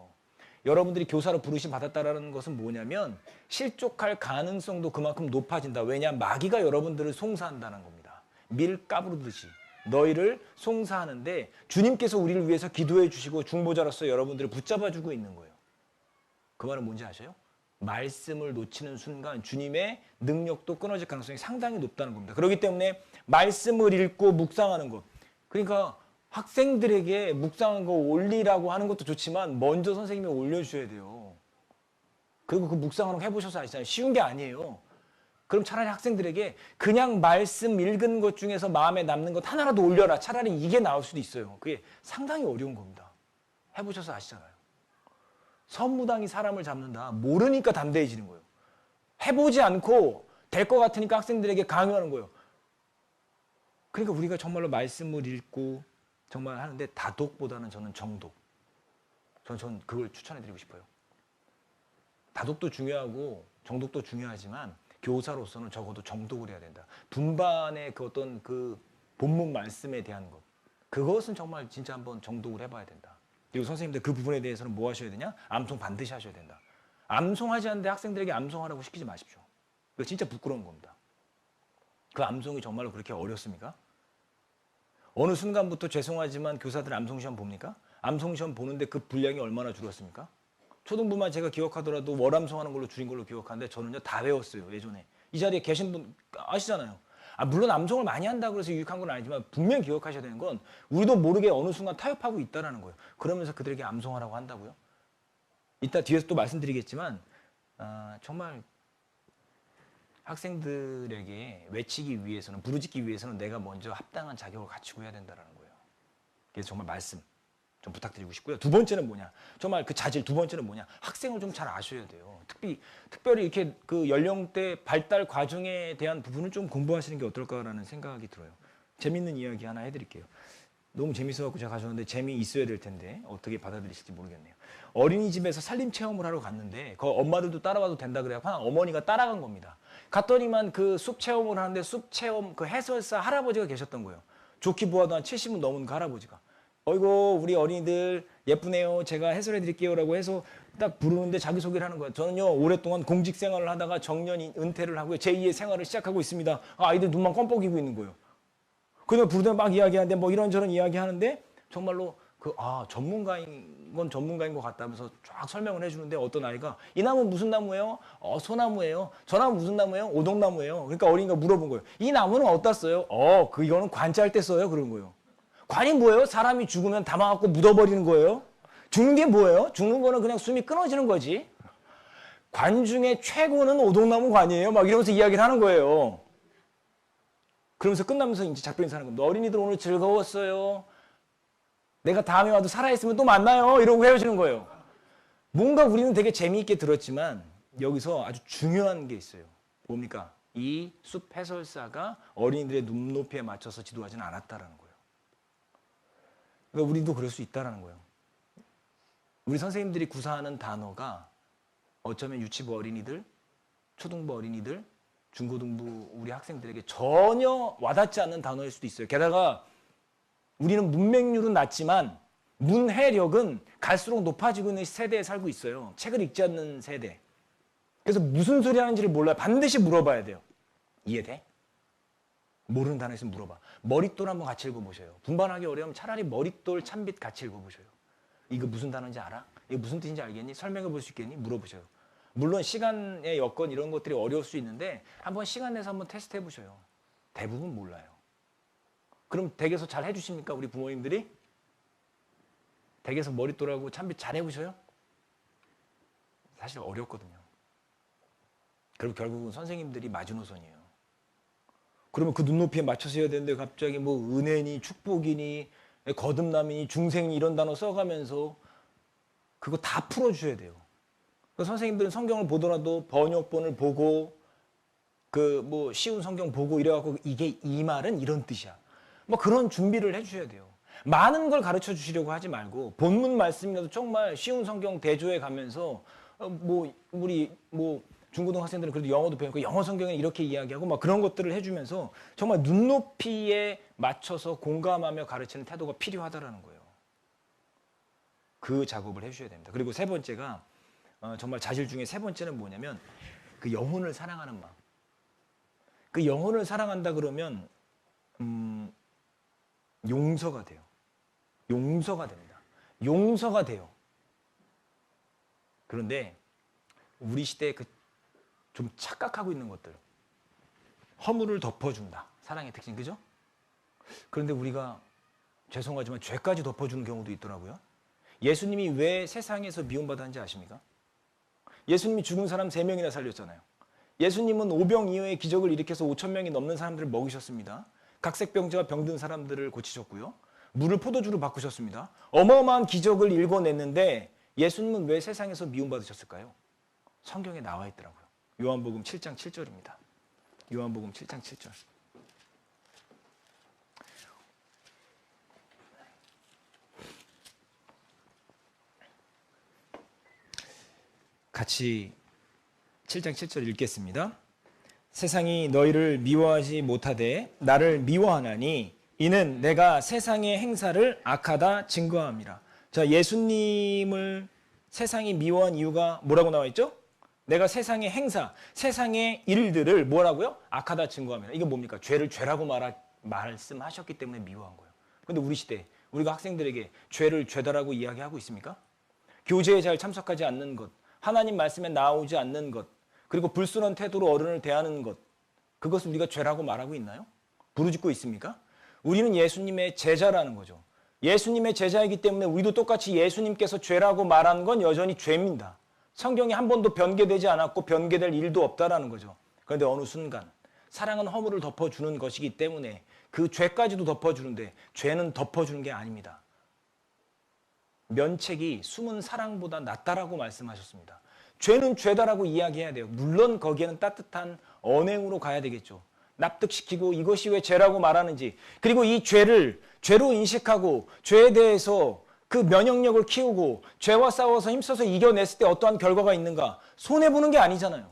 여러분들이 교사로 부르심 받았다라는 것은 뭐냐면 실족할 가능성도 그만큼 높아진다. 왜냐? 마귀가 여러분들을 송사한다는 겁니다. 밀 까부르듯이. 너희를 송사하는데 주님께서 우리를 위해서 기도해 주시고 중보자로서 여러분들을 붙잡아주고 있는 거예요. 그 말은 뭔지 아셔요? 말씀을 놓치는 순간 주님의 능력도 끊어질 가능성이 상당히 높다는 겁니다. 그렇기 때문에 말씀을 읽고 묵상하는 것. 그러니까 학생들에게 묵상한 거 올리라고 하는 것도 좋지만 먼저 선생님이 올려주셔야 돼요. 그리고 그 묵상하는 거 해보셔서 아시잖아요. 쉬운 게 아니에요. 그럼 차라리 학생들에게 그냥 말씀 읽은 것 중에서 마음에 남는 것 하나라도 올려라. 차라리 이게 나올 수도 있어요. 그게 상당히 어려운 겁니다. 해보셔서 아시잖아요. 선무당이 사람을 잡는다. 모르니까 담대해지는 거예요. 해보지 않고 될 것 같으니까 학생들에게 강요하는 거예요. 그러니까 우리가 정말로 말씀을 읽고 정말 하는데 다독보다는 저는 정독. 저는 그걸 추천해드리고 싶어요. 다독도 중요하고 정독도 중요하지만 교사로서는 적어도 정독을 해야 된다. 분반의 그 어떤 그 본문 말씀에 대한 것. 그것은 정말 진짜 한번 정독을 해봐야 된다. 그리고 선생님들 그 부분에 대해서는 뭐 하셔야 되냐? 암송 반드시 하셔야 된다. 암송하지 않는데 학생들에게 암송하라고 시키지 마십시오. 이거 진짜 부끄러운 겁니다. 그 암송이 정말로 그렇게 어렵습니까? 어느 순간부터 죄송하지만 교사들 암송시험 봅니까? 암송시험 보는데 그 분량이 얼마나 줄었습니까? 초등부만 제가 기억하더라도 월암송하는 걸로 줄인 걸로 기억하는데 저는요 다 외웠어요. 예전에. 이 자리에 계신 분 아시잖아요. 물론 암송을 많이 한다고 해서 유익한 건 아니지만 분명히 기억하셔야 되는 건 우리도 모르게 어느 순간 타협하고 있다는 거예요. 그러면서 그들에게 암송하라고 한다고요? 이따 뒤에서 또 말씀드리겠지만 정말 학생들에게 외치기 위해서는 부르짖기 위해서는 내가 먼저 합당한 자격을 갖추고 해야 된다는 거예요. 그래서 정말 말씀 좀 부탁드리고 싶고요. 두 번째는 뭐냐? 정말 그 자질 두 번째는 뭐냐? 학생을 좀 잘 아셔야 돼요. 특별히 이렇게 그 연령대 발달 과정에 대한 부분을 좀 공부하시는 게 어떨까라는 생각이 들어요. 재밌는 이야기 하나 해드릴게요. 너무 재밌어갖고 제가 가져왔는데 재미있어야 될 텐데 어떻게 받아들이실지 모르겠네요. 어린이집에서 살림 체험을 하러 갔는데 그 엄마들도 따라와도 된다 그래서 어머니가 따라간 겁니다. 갔더니만 그 숲 체험을 하는데 숲 체험 그 해설사 할아버지가 계셨던 거예요. 좋게 보아도 한 70은 넘은 그 할아버지가. 어이구 우리 어린이들 예쁘네요. 제가 해설해 드릴게요 라고 해서 딱 부르는데 자기소개를 하는 거예요. 저는요 오랫동안 공직 생활을 하다가 정년 은퇴를 하고요. 제2의 생활을 시작하고 있습니다. 아이들 눈만 껌뻑이고 있는 거예요. 그냥 부르다 막 이야기하는데 뭐 이런저런 이야기하는데 정말로 전문가인 건 전문가인 것 같다면서 쫙 설명을 해주는데 어떤 아이가 이 나무 무슨 나무예요? 소나무예요. 저 나무 무슨 나무예요? 오동나무예요. 그러니까 어린이가 물어본 거예요. 이 나무는 어디다 써요? 이거는 관찰 때 써요. 그런 거예요. 관이 뭐예요? 사람이 죽으면 담아갖고 묻어버리는 거예요. 죽는 게 뭐예요? 죽는 거는 그냥 숨이 끊어지는 거지. 관 중에 최고는 오동나무 관이에요. 막 이러면서 이야기를 하는 거예요. 그러면서 끝나면서 이제 작별 인사하는 겁니다. 어린이들 오늘 즐거웠어요. 내가 다음에 와도 살아있으면 또 만나요. 이러고 헤어지는 거예요. 뭔가 우리는 되게 재미있게 들었지만 여기서 아주 중요한 게 있어요. 뭡니까? 이 숲 해설사가 어린이들의 눈높이에 맞춰서 지도하지는 않았다라는 거예요. 그러니까 우리도 그럴 수 있다는 거예요. 우리 선생님들이 구사하는 단어가 어쩌면 유치부 어린이들, 초등부 어린이들, 중고등부 우리 학생들에게 전혀 와닿지 않는 단어일 수도 있어요. 게다가 우리는 문맹률은 낮지만 문해력은 갈수록 높아지고 있는 세대에 살고 있어요. 책을 읽지 않는 세대. 그래서 무슨 소리 하는지를 몰라요. 반드시 물어봐야 돼요. 이해돼? 모르는 단어 있으면 물어봐. 머릿돌 한번 같이 읽어보셔요. 분반하기 어려우면 차라리 머릿돌 참빗 같이 읽어보셔요. 이거 무슨 단어인지 알아? 이거 무슨 뜻인지 알겠니? 설명해 볼 수 있겠니? 물어보셔요. 물론 시간의 여건 이런 것들이 어려울 수 있는데 한번 시간 내서 한번 테스트 해보셔요. 대부분 몰라요. 그럼 댁에서 잘 해주십니까? 우리 부모님들이? 댁에서 머릿돌하고 참빗 잘 해보셔요? 사실 어렵거든요. 그리고 결국은 선생님들이 마지노선이에요. 그러면 그 눈높이에 맞춰서 해야 되는데 갑자기 뭐 은혜니 축복이니 거듭남이니 중생이 이런 단어 써가면서 그거 다 풀어주셔야 돼요. 선생님들은 성경을 보더라도 번역본을 보고 그 뭐 쉬운 성경 보고 이래갖고 이게 이 말은 이런 뜻이야. 뭐 그런 준비를 해주셔야 돼요. 많은 걸 가르쳐 주시려고 하지 말고 본문 말씀이라도 정말 쉬운 성경 대조해 가면서 우리 중고등 학생들은 그래도 영어도 배우고 영어 성경에 이렇게 이야기하고 막 그런 것들을 해주면서 정말 눈높이에 맞춰서 공감하며 가르치는 태도가 필요하다라는 거예요. 그 작업을 해주셔야 됩니다. 그리고 세 번째가 정말 자질 중에 세 번째는 뭐냐면 그 영혼을 사랑하는 마음. 그 영혼을 사랑한다 그러면 용서가 돼요. 용서가 됩니다. 용서가 돼요. 그런데 우리 시대에 좀 착각하고 있는 것들. 허물을 덮어준다. 사랑의 특징, 그죠? 그런데 우리가 죄송하지만 죄까지 덮어주는 경우도 있더라고요. 예수님이 왜 세상에서 미움받았는지 아십니까? 예수님이 죽은 사람 3명이나 살렸잖아요. 예수님은 오병 이어의 기적을 일으켜서 5천 명이 넘는 사람들을 먹이셨습니다. 각색병자와 병든 사람들을 고치셨고요. 물을 포도주로 바꾸셨습니다. 어마어마한 기적을 일궈냈는데 예수님은 왜 세상에서 미움받으셨을까요? 성경에 나와 있더라고요. 요한복음 7장 7절입니다. 요한복음 7장 7절. 같이 7장 7절 읽겠습니다. 세상이 너희를 미워하지 못하되 나를 미워하나니 이는 내가 세상의 행사를 악하다 증거함이라. 자, 예수님을 세상이 미워한 이유가 뭐라고 나와 있죠? 내가 세상의 행사, 세상의 일들을 뭐라고요? 악하다 증거함이라. 이게 뭡니까? 죄를 죄라고 말씀하셨기 때문에 미워한 거예요. 그런데 우리 시대, 우리가 학생들에게 죄를 죄다라고 이야기하고 있습니까? 교제에 잘 참석하지 않는 것, 하나님 말씀에 나오지 않는 것, 그리고 불순한 태도로 어른을 대하는 것, 그것을 우리가 죄라고 말하고 있나요? 부르짖고 있습니까? 우리는 예수님의 제자라는 거죠. 예수님의 제자이기 때문에 우리도 똑같이 예수님께서 죄라고 말하는 건 여전히 죄입니다. 성경이 한 번도 변개되지 않았고 변개될 일도 없다라는 거죠. 그런데 어느 순간 사랑은 허물을 덮어주는 것이기 때문에 그 죄까지도 덮어주는데 죄는 덮어주는 게 아닙니다. 면책이 숨은 사랑보다 낫다라고 말씀하셨습니다. 죄는 죄다라고 이야기해야 돼요. 물론 거기에는 따뜻한 언행으로 가야 되겠죠. 납득시키고 이것이 왜 죄라고 말하는지, 그리고 이 죄를 죄로 인식하고 죄에 대해서 그 면역력을 키우고 죄와 싸워서 힘써서 이겨냈을 때 어떠한 결과가 있는가? 손해보는 게 아니잖아요.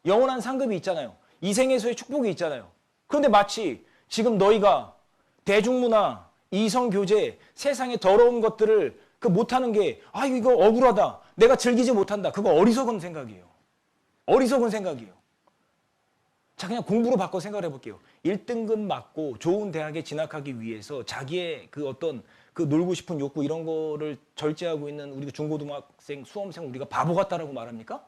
영원한 상급이 있잖아요. 이생에서의 축복이 있잖아요. 그런데 마치 지금 너희가 대중문화, 이성교제, 세상의 더러운 것들을 못하는 게, 이거 억울하다, 내가 즐기지 못한다, 그거 어리석은 생각이에요. 어리석은 생각이에요. 자, 그냥 공부로 바꿔 생각을 해볼게요. 1등급 맞고 좋은 대학에 진학하기 위해서 자기의 그 어떤 그 놀고 싶은 욕구 이런 거를 절제하고 있는 우리 중고등학생, 수험생 우리가 바보 같다라고 말합니까?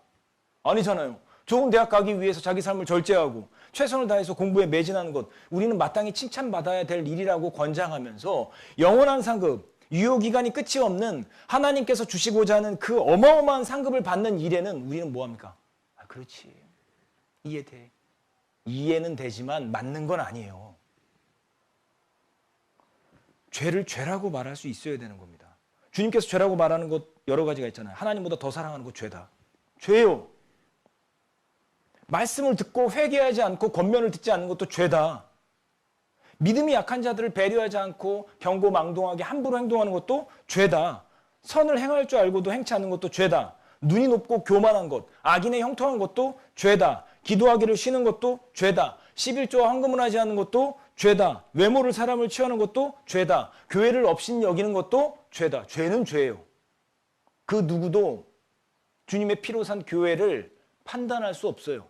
아니잖아요. 좋은 대학 가기 위해서 자기 삶을 절제하고 최선을 다해서 공부에 매진하는 것, 우리는 마땅히 칭찬받아야 될 일이라고 권장하면서 영원한 상급, 유효기간이 끝이 없는 하나님께서 주시고자 하는 그 어마어마한 상급을 받는 일에는 우리는 뭐합니까? 그렇지. 이해돼. 이해는 되지만 맞는 건 아니에요. 죄를 죄라고 말할 수 있어야 되는 겁니다. 주님께서 죄라고 말하는 것 여러 가지가 있잖아요. 하나님보다 더 사랑하는 것 죄다. 죄요. 말씀을 듣고 회개하지 않고 권면을 듣지 않는 것도 죄다. 믿음이 약한 자들을 배려하지 않고 경고망동하게 함부로 행동하는 것도 죄다. 선을 행할 줄 알고도 행치 않는 것도 죄다. 눈이 높고 교만한 것, 악인의 형통한 것도 죄다. 기도하기를 쉬는 것도 죄다. 11조와 헌금을 하지 않는 것도 죄다. 외모를 사람을 취하는 것도 죄다. 교회를 업신 여기는 것도 죄다. 죄는 죄예요. 그 누구도 주님의 피로 산 교회를 판단할 수 없어요.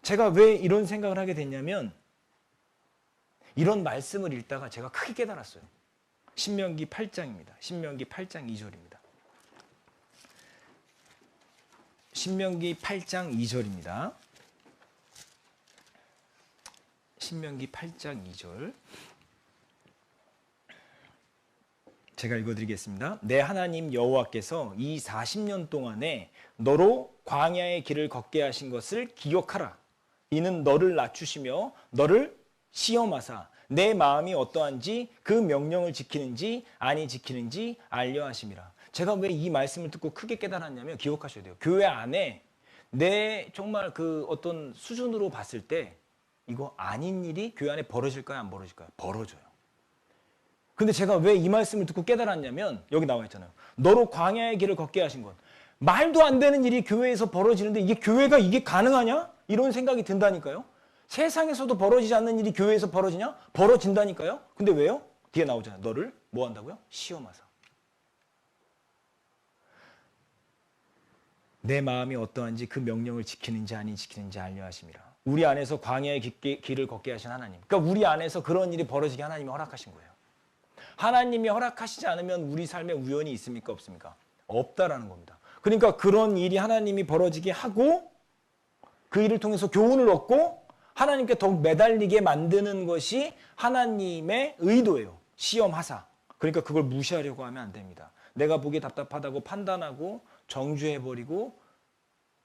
제가 왜 이런 생각을 하게 됐냐면 이런 말씀을 읽다가 제가 크게 깨달았어요. 신명기 8장입니다. 신명기 8장 2절입니다. 신명기 8장 2절입니다. 신명기 8장 2절. 제가 읽어드리겠습니다. 내 하나님 여호와께서 이 40년 동안에 너로 광야의 길을 걷게 하신 것을 기억하라. 이는 너를 낮추시며 너를 시험하사 내 마음이 어떠한지 그 명령을 지키는지 아니 지키는지 알려 하심이라. 제가 왜 이 말씀을 듣고 크게 깨달았냐면 기억하셔야 돼요. 교회 안에 내 정말 그 어떤 수준으로 봤을 때 이거 아닌 일이 교회 안에 벌어질까요? 안 벌어질까요? 벌어져요. 근데 제가 왜 이 말씀을 듣고 깨달았냐면 여기 나와 있잖아요. 너로 광야의 길을 걷게 하신 것. 말도 안 되는 일이 교회에서 벌어지는데 이게 교회가 이게 가능하냐? 이런 생각이 든다니까요. 세상에서도 벌어지지 않는 일이 교회에서 벌어지냐? 벌어진다니까요. 근데 왜요? 뒤에 나오잖아요. 너를 뭐 한다고요? 시험하사. 내 마음이 어떠한지 그 명령을 지키는지 아니 지키는지 알려 하심이라. 우리 안에서 광야의 길을 걷게 하신 하나님. 그러니까 우리 안에서 그런 일이 벌어지게 하나님이 허락하신 거예요. 하나님이 허락하시지 않으면 우리 삶에 우연이 있습니까? 없습니까? 없다라는 겁니다. 그러니까 그런 일이 하나님이 벌어지게 하고 그 일을 통해서 교훈을 얻고 하나님께 더욱 매달리게 만드는 것이 하나님의 의도예요. 시험하사. 그러니까 그걸 무시하려고 하면 안 됩니다. 내가 보기에 답답하다고 판단하고 정죄해버리고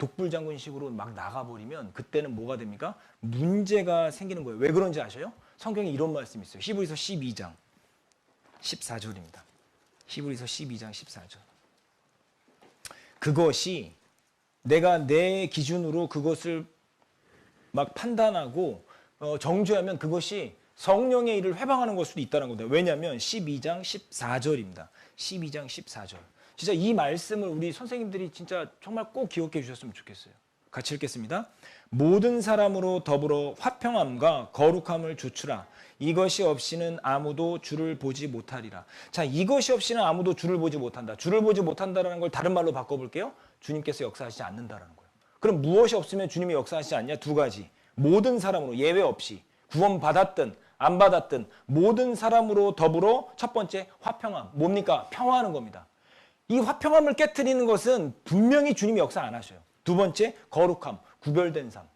독불장군식으로 막 나가버리면 그때는 뭐가 됩니까? 문제가 생기는 거예요. 왜 그런지 아셔요? 성경에 이런 말씀이 있어요. 히브리서 12장 14절입니다. 히브리서 12장 14절. 그것이 내가 내 기준으로 그것을 막 판단하고 정죄하면 그것이 성령의 일을 회방하는 걸 수도 있다는 겁니다. 왜냐하면 12장 14절입니다. 12장 14절. 진짜 이 말씀을 우리 선생님들이 진짜 정말 꼭 기억해 주셨으면 좋겠어요. 같이 읽겠습니다. 모든 사람으로 더불어 화평함과 거룩함을 주추라. 이것이 없이는 아무도 주를 보지 못하리라. 자, 이것이 없이는 아무도 주를 보지 못한다. 주를 보지 못한다라는 걸 다른 말로 바꿔볼게요. 주님께서 역사하시지 않는다라는 거예요. 그럼 무엇이 없으면 주님이 역사하시지 않냐? 두 가지. 모든 사람으로 예외 없이 구원받았든 안 받았든 모든 사람으로 더불어 첫 번째 화평함. 뭡니까? 평화하는 겁니다. 이 화평함을 깨트리는 것은 분명히 주님이 역사 안 하셔요. 두 번째 거룩함, 구별된 삶.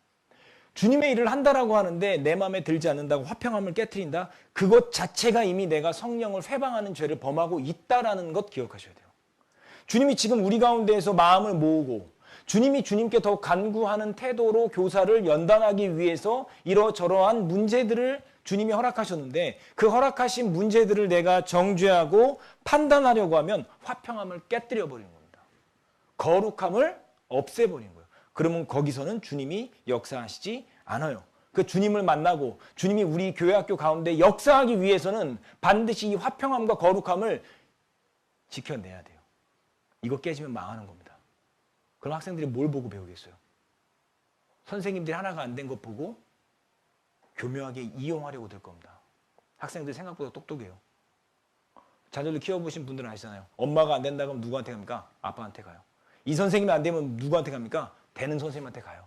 주님의 일을 한다라고 하는데 내 마음에 들지 않는다고 화평함을 깨트린다? 그것 자체가 이미 내가 성령을 회방하는 죄를 범하고 있다라는 것 기억하셔야 돼요. 주님이 지금 우리 가운데에서 마음을 모으고 주님이 주님께 더 간구하는 태도로 교사를 연단하기 위해서 이러저러한 문제들을 주님이 허락하셨는데 그 허락하신 문제들을 내가 정죄하고 판단하려고 하면 화평함을 깨뜨려 버리는 겁니다. 거룩함을 없애버리는 거예요. 그러면 거기서는 주님이 역사하시지 않아요. 그 주님을 만나고 주님이 우리 교회학교 가운데 역사하기 위해서는 반드시 이 화평함과 거룩함을 지켜내야 돼요. 이거 깨지면 망하는 겁니다. 그럼 학생들이 뭘 보고 배우겠어요? 선생님들이 하나가 안 된 것 보고 교묘하게 이용하려고 될 겁니다. 학생들 생각보다 똑똑해요. 자녀들 키워보신 분들은 아시잖아요. 엄마가 안 된다 그러면 누구한테 갑니까? 아빠한테 가요. 이 선생님이 안 되면 누구한테 갑니까? 되는 선생님한테 가요.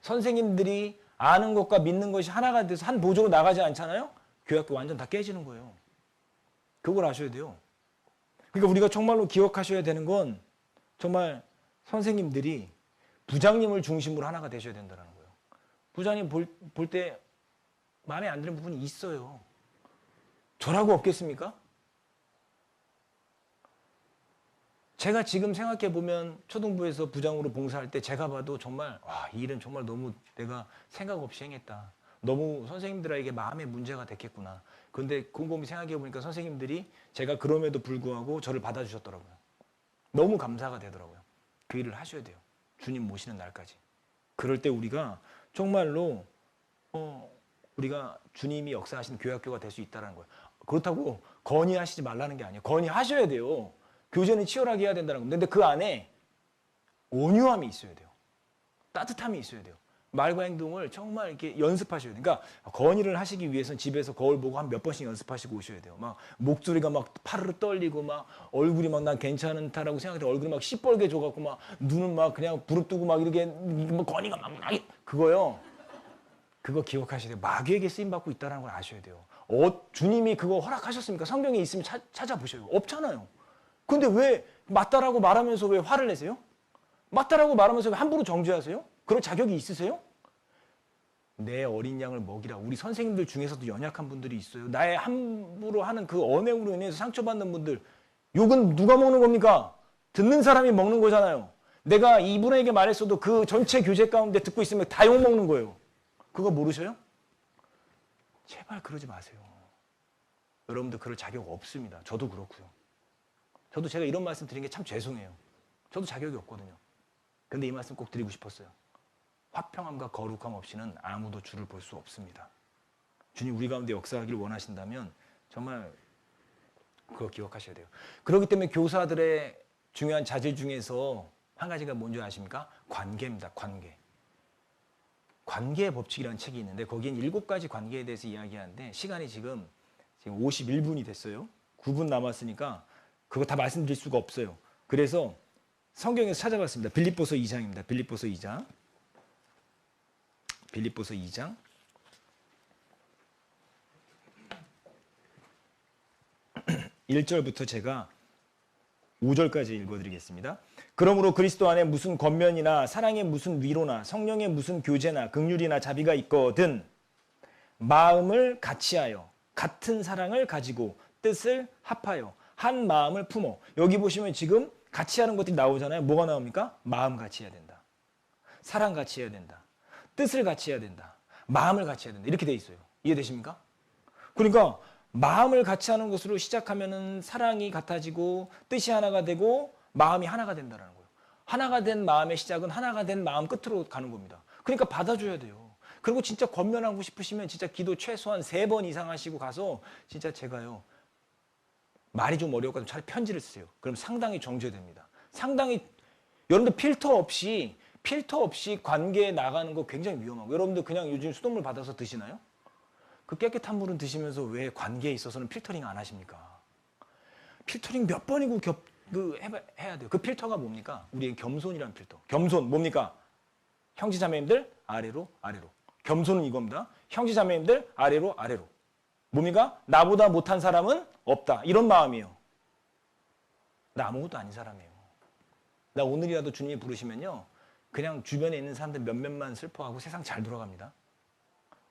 선생님들이 아는 것과 믿는 것이 하나가 돼서 한 보조로 나가지 않잖아요? 교회학교 완전 다 깨지는 거예요. 그걸 아셔야 돼요. 그러니까 우리가 정말로 기억하셔야 되는 건 정말 선생님들이 부장님을 중심으로 하나가 되셔야 된다는 거예요. 부장님 볼 때 마음에 안 드는 부분이 있어요. 저라고 없겠습니까? 제가 지금 생각해 보면 초등부에서 부장으로 봉사할 때 제가 봐도 정말 이 일은 정말 너무 내가 생각 없이 행했다. 너무 선생님들에게 마음의 문제가 됐겠구나. 그런데 곰곰이 생각해 보니까 선생님들이 제가 그럼에도 불구하고 저를 받아주셨더라고요. 너무 감사가 되더라고요. 그 일을 하셔야 돼요. 주님 모시는 날까지. 그럴 때 우리가 정말로 우리가 주님이 역사하신 교회학교가 될 수 있다는 거예요. 그렇다고 건의하시지 말라는 게 아니에요. 건의하셔야 돼요. 교제는 치열하게 해야 된다는 겁니다. 근데 그 안에 온유함이 있어야 돼요. 따뜻함이 있어야 돼요. 말과 행동을 정말 이렇게 연습하셔야 돼요. 그러니까 건의를 하시기 위해서는 집에서 거울 보고 한 몇 번씩 연습하시고 오셔야 돼요. 막 목소리가 막 파르르 떨리고 막 얼굴이 막 난 괜찮다라고 생각할 때 얼굴이 막 시뻘게 져갖고 막 눈은 막 그냥 부릅뜨고 막 이렇게 뭐 건의가 막 그거요. 그거 기억하셔야 돼요. 마귀에게 쓰임 받고 있다는 걸 아셔야 돼요. 주님이 그거 허락하셨습니까? 성경에 있으면 찾아보셔요. 없잖아요. 근데 왜 맞다라고 말하면서 왜 화를 내세요? 맞다라고 말하면서 왜 함부로 정죄하세요? 그런 자격이 있으세요? 내 어린 양을 먹이라. 우리 선생님들 중에서도 연약한 분들이 있어요. 나의 함부로 하는 그 언행으로 인해서 상처받는 분들. 욕은 누가 먹는 겁니까? 듣는 사람이 먹는 거잖아요. 내가 이분에게 말했어도 그 전체 교재 가운데 듣고 있으면 다 욕 먹는 거예요. 그거 모르셔요? 제발 그러지 마세요. 여러분들 그럴 자격 없습니다. 저도 그렇고요. 저도 제가 이런 말씀 드린 게 참 죄송해요. 저도 자격이 없거든요. 근데 이 말씀 꼭 드리고 싶었어요. 화평함과 거룩함 없이는 아무도 주를 볼 수 없습니다. 주님 우리 가운데 역사하기를 원하신다면 정말 그거 기억하셔야 돼요. 그렇기 때문에 교사들의 중요한 자질 중에서 한 가지가 뭔지 아십니까? 관계입니다. 관계. 관계의 법칙이라는 책이 있는데 거기엔 7가지 관계에 대해서 이야기하는데 시간이 지금 51분이 됐어요. 9분 남았으니까 그거 다 말씀드릴 수가 없어요. 그래서 성경에서 찾아봤습니다. 빌립보서 2장입니다. 빌립보서 2장. 빌립보서 2장. 1절부터 제가 5절까지 읽어드리겠습니다. 그러므로 그리스도 안에 무슨 권면이나 사랑의 무슨 위로나 성령의 무슨 교제나 긍휼이나 자비가 있거든 마음을 같이하여 같은 사랑을 가지고 뜻을 합하여 한 마음을 품어. 여기 보시면 지금 같이 하는 것들이 나오잖아요. 뭐가 나옵니까? 마음 같이 해야 된다. 사랑 같이 해야 된다. 뜻을 같이 해야 된다. 마음을 같이 해야 된다. 이렇게 돼 있어요. 이해되십니까? 그러니까 마음을 같이 하는 것으로 시작하면은 사랑이 같아지고 뜻이 하나가 되고 마음이 하나가 된다는 거예요. 하나가 된 마음의 시작은 하나가 된 마음 끝으로 가는 겁니다. 그러니까 받아줘야 돼요. 그리고 진짜 권면하고 싶으시면 진짜 기도 최소한 3번 이상 하시고 가서 진짜 제가요. 말이 좀 어려웠거든요. 차라리 편지를 쓰세요. 그럼 상당히 정제됩니다. 상당히 여러분들 필터 없이 관계에 나가는 거 굉장히 위험하고 여러분들 그냥 요즘 수돗물 받아서 드시나요? 그 깨끗한 물은 드시면서 왜 관계에 있어서는 필터링 안 하십니까? 필터링 몇 번이고 해야 돼요. 그 필터가 뭡니까? 우리의 겸손이라는 필터. 겸손 뭡니까? 형제자매님들 아래로 아래로. 겸손은 이겁니다. 형제자매님들 아래로 아래로. 뭡니까? 나보다 못한 사람은 없다. 이런 마음이에요. 나 아무것도 아닌 사람이에요. 나 오늘이라도 주님이 부르시면요. 그냥 주변에 있는 사람들 몇몇만 슬퍼하고 세상 잘 돌아갑니다.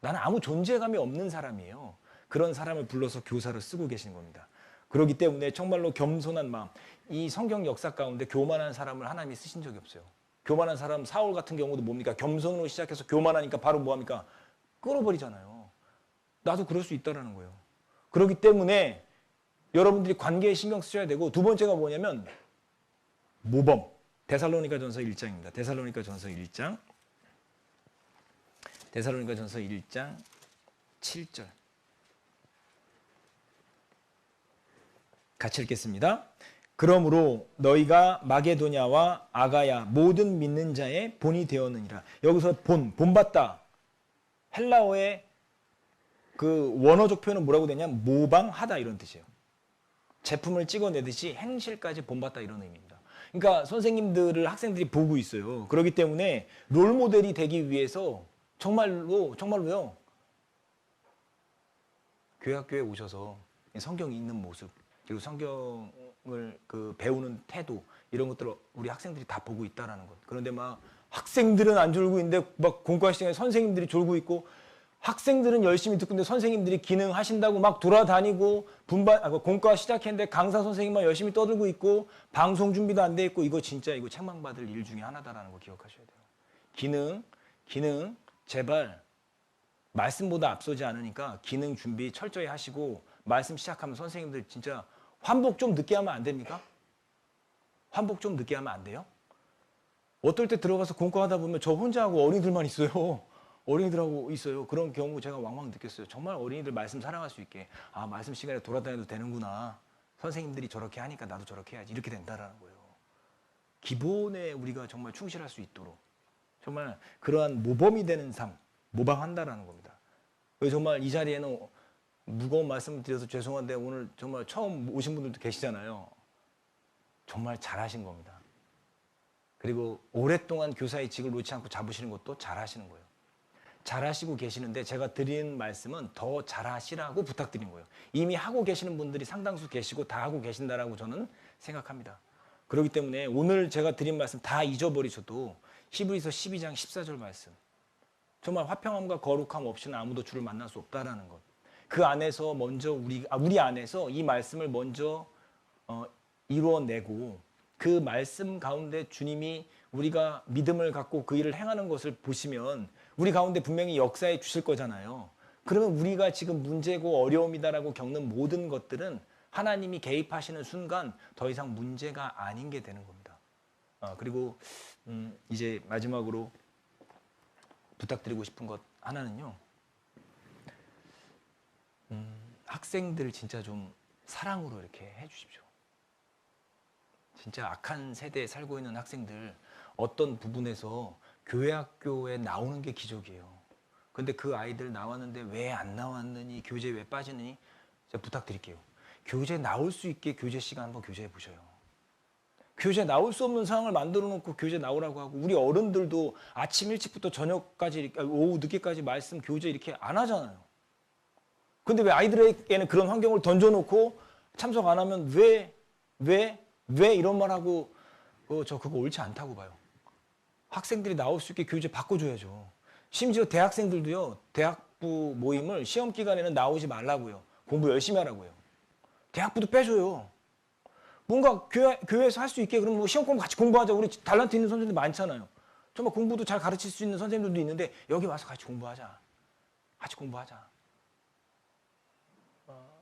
나는 아무 존재감이 없는 사람이에요. 그런 사람을 불러서 교사를 쓰고 계신 겁니다. 그렇기 때문에 정말로 겸손한 마음. 이 성경 역사 가운데 교만한 사람을 하나님이 쓰신 적이 없어요. 교만한 사람 사울 같은 경우도 뭡니까? 겸손으로 시작해서 교만하니까 바로 뭐합니까? 끌어버리잖아요. 나도 그럴 수 있다라는 거예요. 그렇기 때문에 여러분들이 관계에 신경 쓰셔야 되고 두 번째가 뭐냐면 모범. 데살로니가전서 1장입니다. 데살로니가전서 1장. 데살로니가전서 1장 7절. 같이 읽겠습니다. 그러므로 너희가 마게도냐와 아가야 모든 믿는 자의 본이 되었느니라. 여기서 본받다. 헬라어의 그 원어적 표현은 뭐라고 되냐면 모방하다 이런 뜻이에요. 제품을 찍어내듯이 행실까지 본받다 이런 의미입니다. 그러니까 선생님들을 학생들이 보고 있어요. 그렇기 때문에 롤 모델이 되기 위해서 정말로요. 교회 학교에 오셔서 성경이 있는 모습 그리고 성경을 배우는 태도 이런 것들을 우리 학생들이 다 보고 있다라는 것. 그런데 막 학생들은 안 졸고 있는데 막 공과 시간에 선생님들이 졸고 있고 학생들은 열심히 듣고 있는데 선생님들이 기능하신다고 막 돌아다니고 공과 시작했는데 강사 선생님만 열심히 떠들고 있고 방송 준비도 안 돼 있고 이거 진짜 이거 책망받을 일 중에 하나다라는 거 기억하셔야 돼요. 기능 제발 말씀보다 앞서지 않으니까 기능 준비 철저히 하시고 말씀 시작하면 선생님들 진짜 환복 좀 늦게 하면 안 됩니까? 환복 좀 늦게 하면 안 돼요? 어떨 때 들어가서 공과하다 보면 저 혼자 하고 어린이들만 있어요. 어린이들하고 있어요. 그런 경우 제가 왕왕 느꼈어요. 정말 어린이들 말씀 사랑할 수 있게 말씀 시간에 돌아다녀도 되는구나. 선생님들이 저렇게 하니까 나도 저렇게 해야지. 이렇게 된다라는 거예요. 기본에 우리가 정말 충실할 수 있도록 정말 그러한 모범이 되는 삶, 모방한다라는 겁니다. 정말 이 자리에는 무거운 말씀을 드려서 죄송한데 오늘 정말 처음 오신 분들도 계시잖아요. 정말 잘하신 겁니다. 그리고 오랫동안 교사의 직을 놓지 않고 잡으시는 것도 잘하시는 거예요. 잘하시고 계시는데 제가 드린 말씀은 더 잘하시라고 부탁드린 거예요. 이미 하고 계시는 분들이 상당수 계시고 다 하고 계신다라고 저는 생각합니다. 그렇기 때문에 오늘 제가 드린 말씀 다 잊어버리셔도 히브리서 12장 14절 말씀 정말 화평함과 거룩함 없이는 아무도 주를 만날 수 없다라는 것. 그 안에서 먼저 우리 안에서 이 말씀을 먼저 이루어내고 그 말씀 가운데 주님이 우리가 믿음을 갖고 그 일을 행하는 것을 보시면 우리 가운데 분명히 역사해 주실 거잖아요. 그러면 우리가 지금 문제고 어려움이다라고 겪는 모든 것들은 하나님이 개입하시는 순간 더 이상 문제가 아닌 게 되는 겁니다. 그리고 이제 마지막으로 부탁드리고 싶은 것 하나는요. 학생들 진짜 좀 사랑으로 이렇게 해주십시오. 진짜 악한 세대에 살고 있는 학생들 어떤 부분에서 교회 학교에 나오는 게 기적이에요. 근데 그 아이들 나왔는데 왜 안 나왔느니 교재 왜 빠지느니 제가 부탁드릴게요. 교재 나올 수 있게 교재 시간 한번 교재해 보셔요. 교재 나올 수 없는 상황을 만들어 놓고 교재 나오라고 하고 우리 어른들도 아침 일찍부터 저녁까지 오후 늦게까지 말씀 교재 이렇게 안 하잖아요. 근데 왜 아이들에게는 그런 환경을 던져놓고 참석 안 하면 왜 이런 말 하고 저 그거 옳지 않다고 봐요. 학생들이 나올 수 있게 교재 바꿔줘야죠. 심지어 대학생들도요. 대학부 모임을 시험 기간에는 나오지 말라고요. 공부 열심히 하라고요. 대학부도 빼줘요. 뭔가 교회에서 할 수 있게 그럼 뭐 시험 공부 같이 공부하자. 우리 달란트 있는 선생님들 많잖아요. 정말 공부도 잘 가르칠 수 있는 선생님들도 있는데 여기 와서 같이 공부하자. 같이 공부하자.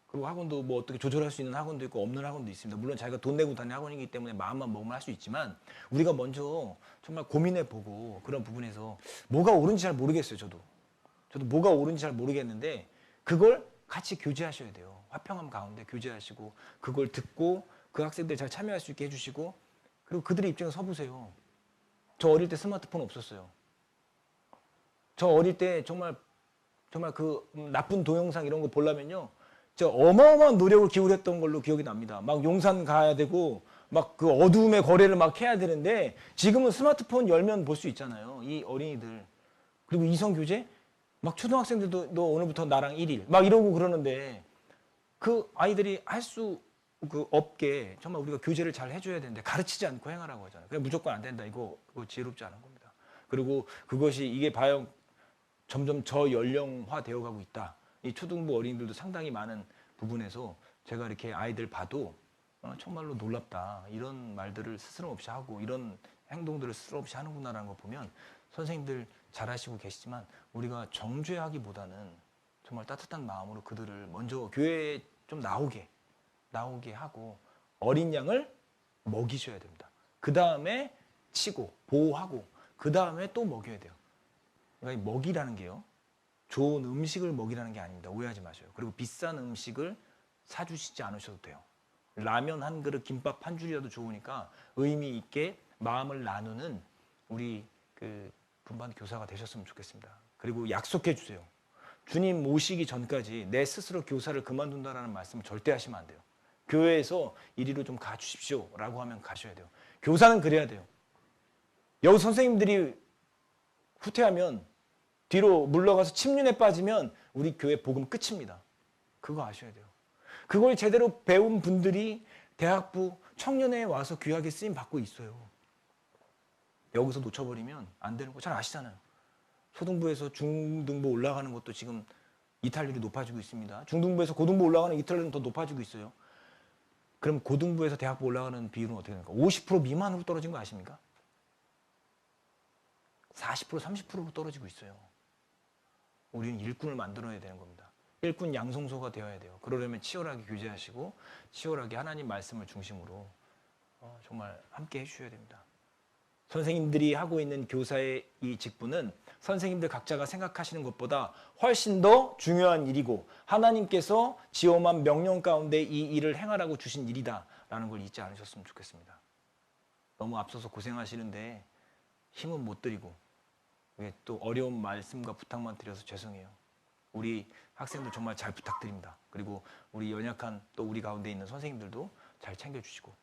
그리고 학원도 뭐 어떻게 조절할 수 있는 학원도 있고 없는 학원도 있습니다. 물론 자기가 돈 내고 다니는 학원이기 때문에 마음만 먹으면 할 수 있지만 우리가 먼저 정말 고민해보고 그런 부분에서 뭐가 옳은지 잘 모르겠어요. 저도 뭐가 옳은지 잘 모르겠는데 그걸 같이 교제하셔야 돼요. 화평함 가운데 교제하시고 그걸 듣고 그 학생들 잘 참여할 수 있게 해주시고 그리고 그들의 입장에 서보세요. 저 어릴 때 스마트폰 없었어요. 저 어릴 때 정말 그 나쁜 동영상 이런 거 보려면요. 저 어마어마한 노력을 기울였던 걸로 기억이 납니다. 막 용산 가야 되고 막 그 어두움의 거리를 막 해야 되는데 지금은 스마트폰 열면 볼 수 있잖아요. 이 어린이들. 그리고 이성 교제? 막 초등학생들도 너 오늘부터 나랑 1일 막 이러고 그러는데 그 아이들이 할 수 없게 정말 우리가 교제를 잘 해줘야 되는데 가르치지 않고 행하라고 하잖아요. 그냥 무조건 안 된다. 그거 지혜롭지 않은 겁니다. 그리고 그것이 이게 과연 점점 저연령화 되어 가고 있다. 이 초등부 어린이들도 상당히 많은 부분에서 제가 이렇게 아이들 봐도 정말로 놀랍다. 이런 말들을 스스럼없이 하고 이런 행동들을 스스럼없이 하는구나라는 거 보면 선생님들 잘하시고 계시지만 우리가 정죄하기보다는 정말 따뜻한 마음으로 그들을 먼저 교회에 좀 나오게 하고 어린 양을 먹이셔야 됩니다. 그 다음에 치고 보호하고 그 다음에 또 먹여야 돼요. 그러니까 이 먹이라는 게요. 좋은 음식을 먹이라는 게 아닙니다. 오해하지 마세요. 그리고 비싼 음식을 사주시지 않으셔도 돼요. 라면 한 그릇, 김밥 한 줄이라도 좋으니까 의미 있게 마음을 나누는 우리 그 분반 교사가 되셨으면 좋겠습니다. 그리고 약속해 주세요. 주님 모시기 전까지 내 스스로 교사를 그만둔다라는 말씀을 절대 하시면 안 돼요. 교회에서 이리로 좀 가주십시오 라고 하면 가셔야 돼요. 교사는 그래야 돼요. 여기 선생님들이 후퇴하면 뒤로 물러가서 침륜에 빠지면 우리 교회 복음 끝입니다. 그거 아셔야 돼요. 그걸 제대로 배운 분들이 대학부 청년회에 와서 귀하게 쓰임 받고 있어요. 여기서 놓쳐버리면 안 되는 거 잘 아시잖아요. 초등부에서 중등부 올라가는 것도 지금 이탈률이 높아지고 있습니다. 중등부에서 고등부 올라가는 이탈률은 더 높아지고 있어요. 그럼 고등부에서 대학부 올라가는 비율은 어떻게 됩니까? 50% 미만으로 떨어진 거 아십니까? 40%, 30%로 떨어지고 있어요. 우리는 일꾼을 만들어야 되는 겁니다. 일꾼 양성소가 되어야 돼요. 그러려면 치열하게 교제하시고 치열하게 하나님 말씀을 중심으로 정말 함께 해주셔야 됩니다. 선생님들이 하고 있는 교사의 이 직분은 선생님들 각자가 생각하시는 것보다 훨씬 더 중요한 일이고 하나님께서 지엄한 명령 가운데 이 일을 행하라고 주신 일이다라는 걸 잊지 않으셨으면 좋겠습니다. 너무 앞서서 고생하시는데 힘은 못 드리고 또 어려운 말씀과 부탁만 드려서 죄송해요. 우리 학생들 정말 잘 부탁드립니다. 그리고 우리 연약한 또 우리 가운데 있는 선생님들도 잘 챙겨주시고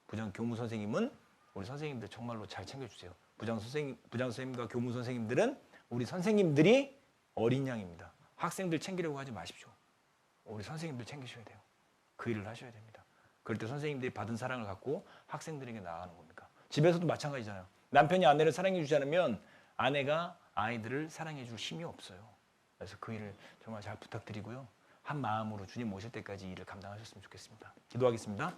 부장 교무 선생님은 우리 선생님들 정말로 잘 챙겨주세요. 부장 선생님과 교무 선생님들은 우리 선생님들이 어린 양입니다. 학생들 챙기려고 하지 마십시오. 우리 선생님들 챙기셔야 돼요. 그 일을 하셔야 됩니다. 그럴 때 선생님들이 받은 사랑을 갖고 학생들에게 나아가는 겁니까? 집에서도 마찬가지잖아요. 남편이 아내를 사랑해 주지 않으면 아내가 아이들을 사랑해 줄 힘이 없어요. 그래서 그 일을 정말 잘 부탁드리고요. 한 마음으로 주님 오실 때까지 이 일을 감당하셨으면 좋겠습니다. 기도하겠습니다.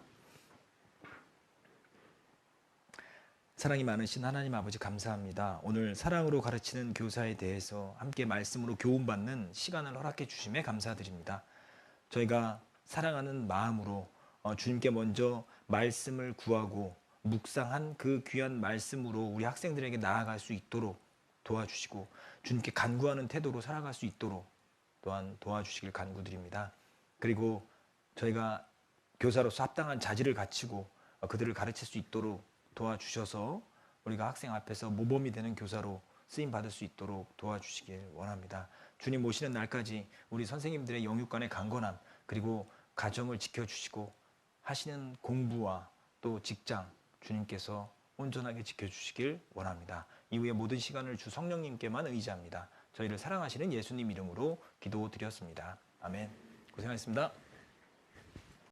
사랑이 많으신 하나님 아버지 감사합니다. 오늘 사랑으로 가르치는 교사에 대해서 함께 말씀으로 교훈받는 시간을 허락해 주심에 감사드립니다. 저희가 사랑하는 마음으로 주님께 먼저 말씀을 구하고 묵상한 그 귀한 말씀으로 우리 학생들에게 나아갈 수 있도록 도와주시고 주님께 간구하는 태도로 살아갈 수 있도록 또한 도와주시길 간구드립니다. 그리고 저희가 교사로서 합당한 자질을 갖추고 그들을 가르칠 수 있도록 도와주셔서 우리가 학생 앞에서 모범이 되는 교사로 쓰임받을 수 있도록 도와주시길 원합니다. 주님 오시는 날까지 우리 선생님들의 영육간의 강건함 그리고 가정을 지켜주시고 하시는 공부와 또 직장 주님께서 온전하게 지켜주시길 원합니다. 이후에 모든 시간을 주 성령님께만 의지합니다. 저희를 사랑하시는 예수님 이름으로 기도드렸습니다. 아멘. 고생하셨습니다.